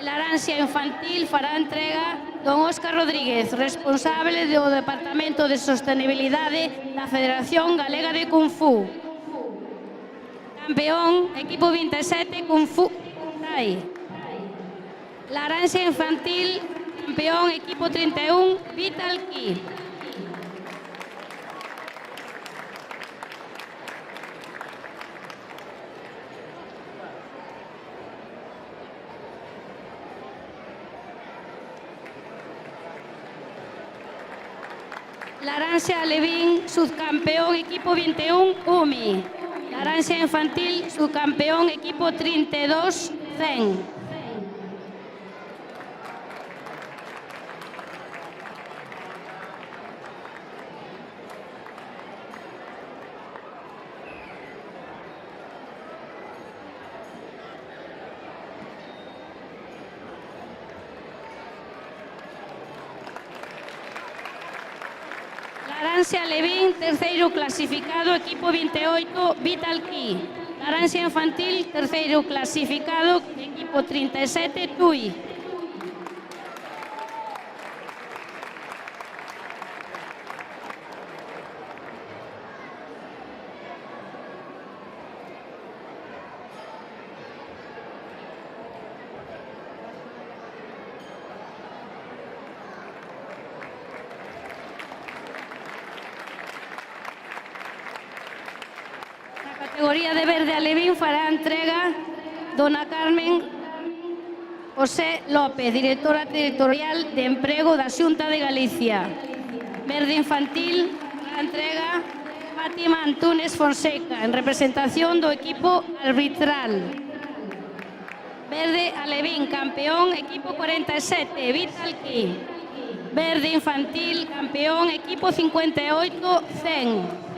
Laranxa Infantil fará entrega don Óscar Rodríguez, responsable do Departamento de Sostenibilidade da Federación Galega de Kung Fu. Campeón, equipo 27, Kung Fu hai. Laranxa infantil, campeón, equipo 31, Vital Key. Laranxa Alevín, subcampeón, equipo 21, UMI. Laranxa infantil, subcampeón, equipo 32, CEN. Laranxa Alevín, terceiro clasificado, equipo 28, Vital Key. Laranxa infantil, terceiro clasificado, equipo 37, TUI. Categoría de verde alevín fará entrega dona Carmen José López, directora territorial de Emprego da Xunta de Galicia. Verde infantil fará entrega Fátima Antúnez Fonseca, en representación do equipo arbitral. Verde alevín, campeón, equipo 47, Vital Key. Verde infantil, campeón, equipo 58, CEN.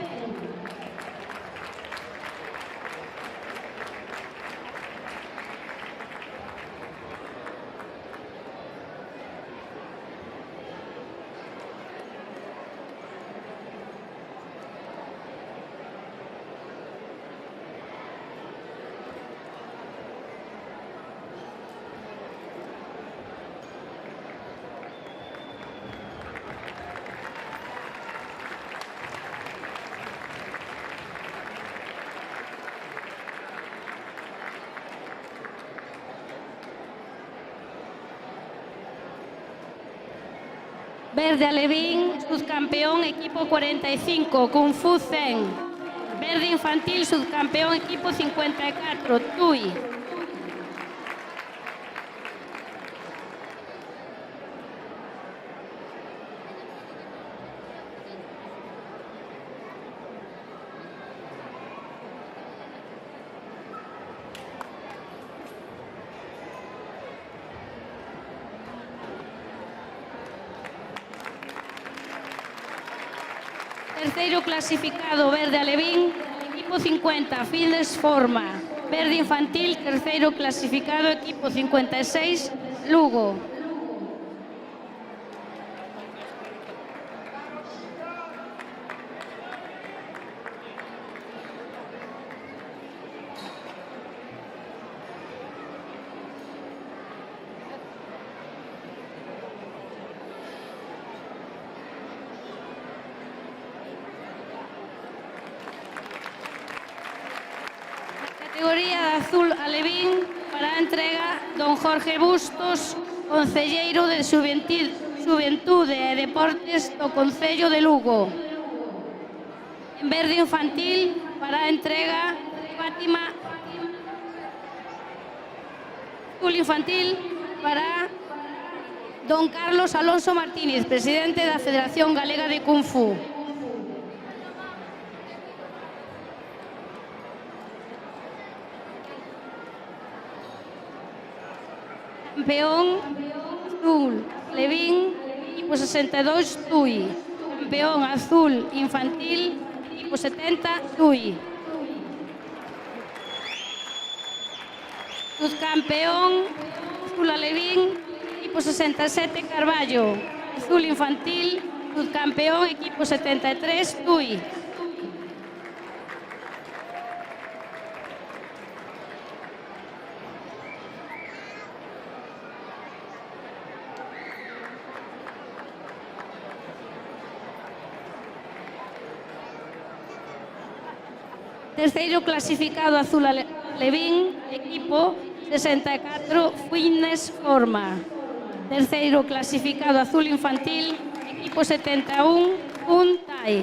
Verde alevín, subcampeón, equipo 45, Kung Fu CEN. Verde infantil, subcampeón, equipo 54, TUI. Terceiro clasificado, verde alevín, equipo 50, Fides Forma. Verde infantil, terceiro clasificado, equipo 56, Lugo. Categoría de azul alevín para a entrega don Jorge Bustos, concelleiro de Xuventude e Deportes do Concello de Lugo. En verde infantil para a entrega Fátima. Azul infantil para don Carlos Alonso Martínez, presidente da Federación Galega de Kung Fu. Campeón azul alevín, equipo 62, TUI. Campeón azul infantil, equipo 70, TUI. Subcampeón azul alevín, equipo 67, Carballo. Azul infantil, subcampeón, equipo 73, TUI. Terceiro clasificado azul alevín, equipo 64, fitness forma. Terceiro clasificado azul infantil, equipo 71, Kun Tai.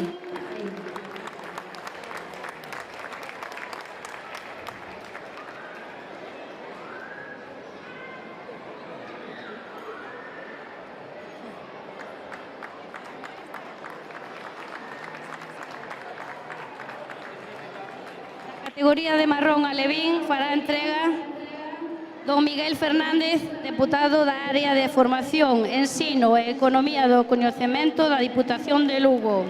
Categoría de marrón alevín fará entrega don Miguel Fernández, deputado da área de formación, ensino e economía do coñecemento da Diputación de Lugo.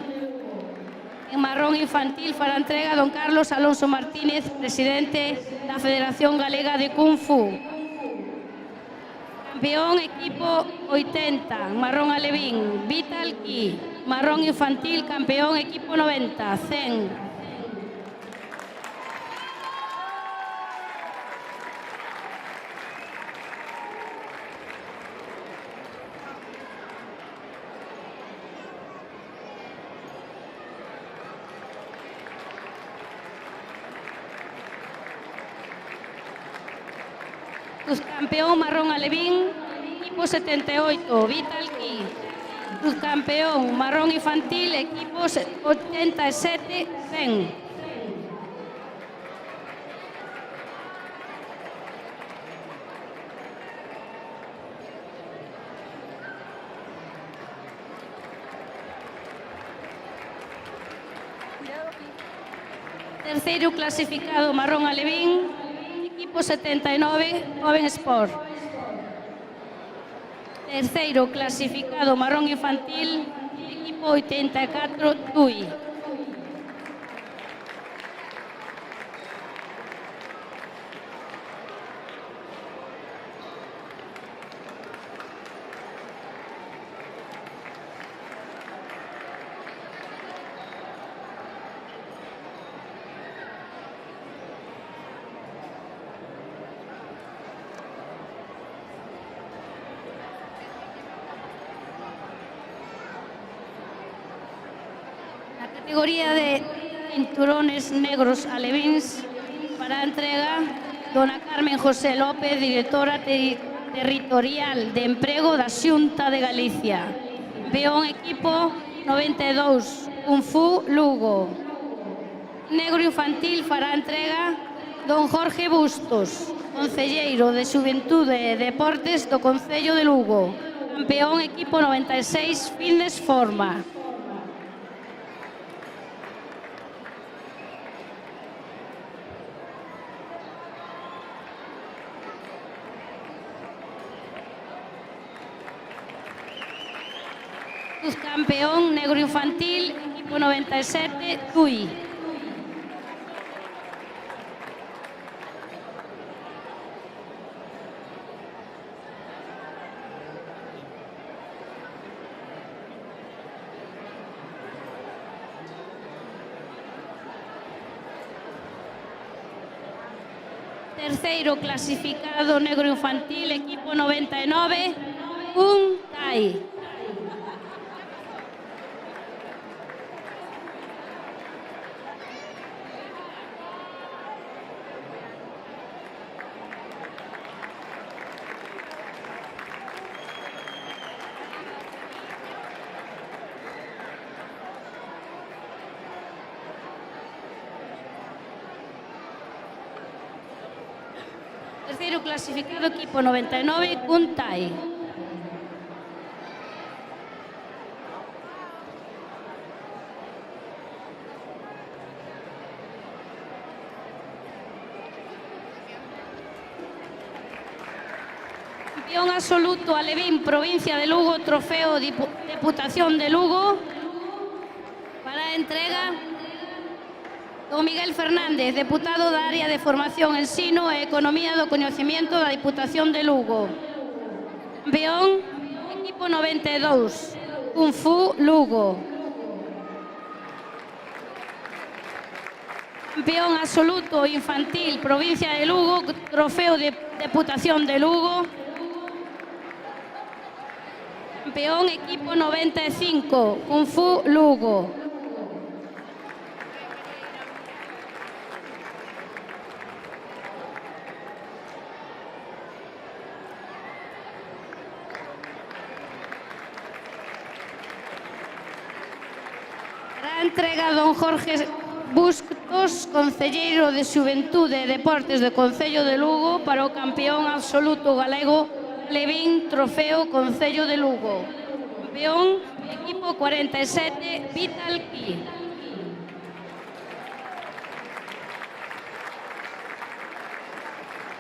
En marrón infantil fará entrega don Carlos Alonso Martínez, presidente da Federación Galega de Kung Fu. Campeón equipo 80, marrón alevín, Vital Ki. Marrón infantil, campeón equipo 90, Zen. Subcampeón marrón alevín, equipo 78, Vital Ki. Subcampeón marrón infantil, equipo 87, Zen. Terceiro clasificado marrón alevín, equipo 79, Joven Sport. Terceiro clasificado marrón infantil, equipo 84, TUI. Categoría de cinturones negros alevíns para entrega dona Carmen José López, directora territorial de emprego da Xunta de Galicia. Campeón equipo 92, Kung Fu Lugo. Negro infantil fará entrega don Jorge Bustos, concelleiro de Xuventude e Deportes do Concello de Lugo. Campeón equipo 96, Fitness Forma. Campeón negro infantil, equipo 97, TUI. Terceiro clasificado negro infantil, equipo 99, Kun Tai. Terceiro clasificado, equipo 99, Kun Tai. Campeón absoluto alevín, provincia de Lugo, trofeo Deputación de Lugo. Para entrega don Miguel Fernández, deputado da área de formación, ensino e economía do coñecemento da Diputación de Lugo. Campeón, equipo 92, Kung Fu Lugo. Campeón absoluto infantil, provincia de Lugo, trofeo de Deputación de Lugo. Campeón, equipo 95, Kung Fu Lugo. a entrega don Jorge Bustos, concelleiro de Xuventude e Deportes do Concello de Lugo, para o campeón absoluto galego Levín Trofeo Concello de Lugo. Campeón, equipo 47, Vital Ki.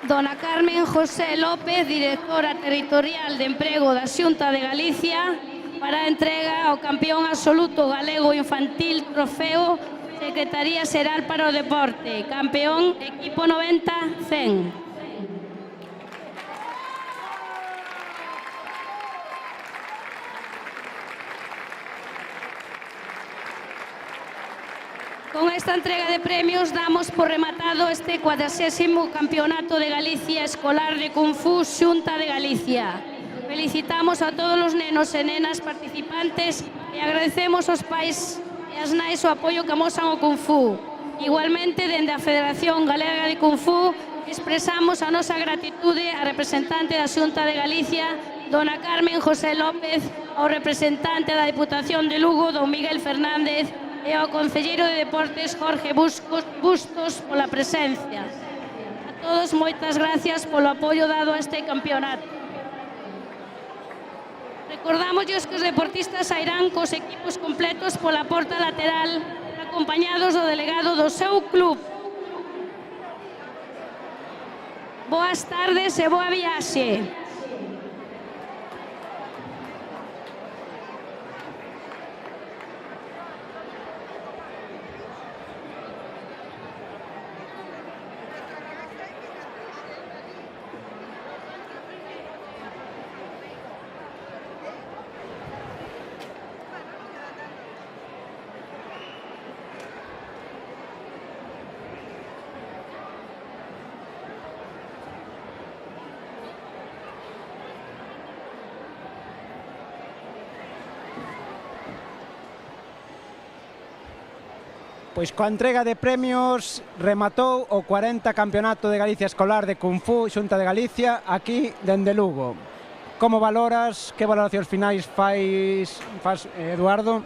Dona Carmen José López, directora territorial de Emprego da Xunta de Galicia, para a entrega ao campeón absoluto galego infantil Trofeo Secretaría Xeral para o Deporte, campeón equipo 90-100. Con esta entrega de premios damos por rematado este 40º Campeonato de Galicia Escolar de Kung Fu Xunta de Galicia. Felicitamos a todos os nenos e nenas participantes e agradecemos aos pais e as nais o apoio que amosan ao Kung Fu. Igualmente, dende a Federación Galega de Kung Fu, expresamos a nosa gratitude á representante da Xunta de Galicia, dona Carmen José López, ao representante da Diputación de Lugo, don Miguel Fernández, e ao concelleiro de Deportes, Jorge Bustos, pola presencia. A todos, moitas gracias polo apoio dado a este campeonato. Recordámosles que os deportistas sairán cos equipos completos pola porta lateral, acompañados do delegado do seu club. Boas tardes e boa viaxe. Pois coa entrega de premios rematou o 40 Campeonato de Galicia Escolar de Kung Fu Xunta de Galicia aquí dende Lugo. Como valoras, que valoracións finais faz Eduardo?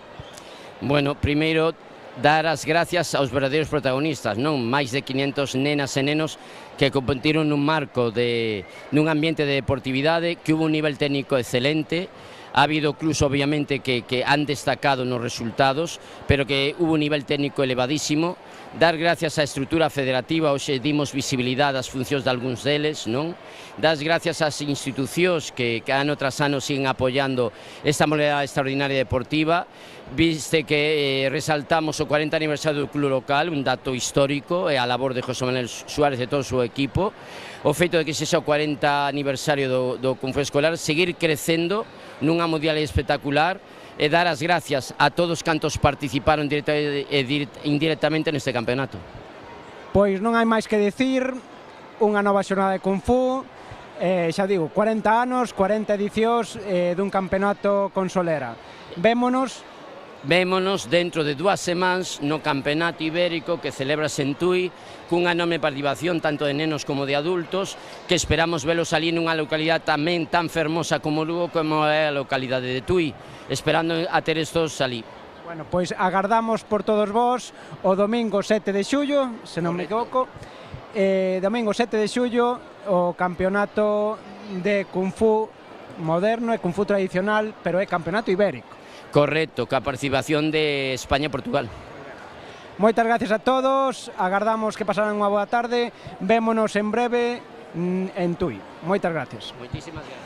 Bueno, primeiro dar as gracias aos verdadeiros protagonistas, non? Máis de 500 nenas e nenos que competiron nun marco nun ambiente de deportividade, que hubo un nivel técnico excelente. Ha habido clubs, obviamente, que han destacado nos resultados, pero que hubo un nivel técnico elevadísimo. Dar gracias á estrutura federativa, hoxe dimos visibilidade ás funcións de algúns deles, non? Das gracias ás institucións que ano tras ano siguen apoiando esta modalidade extraordinaria deportiva. Viste que resaltamos o 40 aniversario do club local, un dato histórico, e a labor de José Manuel Suárez e todo o seu equipo. O feito de que sexa o 40 aniversario do Kung Fu Escolar, seguir crecendo nunha modalidade espectacular e dar as gracias a todos cantos participaron directa e indirectamente neste campeonato. Pois non hai máis que dicir, unha nova xornada de Kung Fu, xa digo, 40 anos, 40 edicións dun campeonato con Solera. Vémonos dentro de 2 semanas no Campeonato Ibérico que celebras en Tui, cunha enorme participación tanto de nenos como de adultos, que esperamos velos ali nunha localidade tamén tan fermosa como Lugo como é a localidade de Tui, esperando a ter estos ali. Bueno, pois agardamos por todos vós o domingo 7 de xullo, se non me equivoco, domingo 7 de xullo, o campeonato de Kung Fu moderno e Kung Fu tradicional, pero é campeonato ibérico. Correcto, ca participación de España e Portugal. Moitas gracias a todos, agardamos que pasaran unha boa tarde, vémonos en breve en Tui. Moitas gracias. Moitísimas gracias.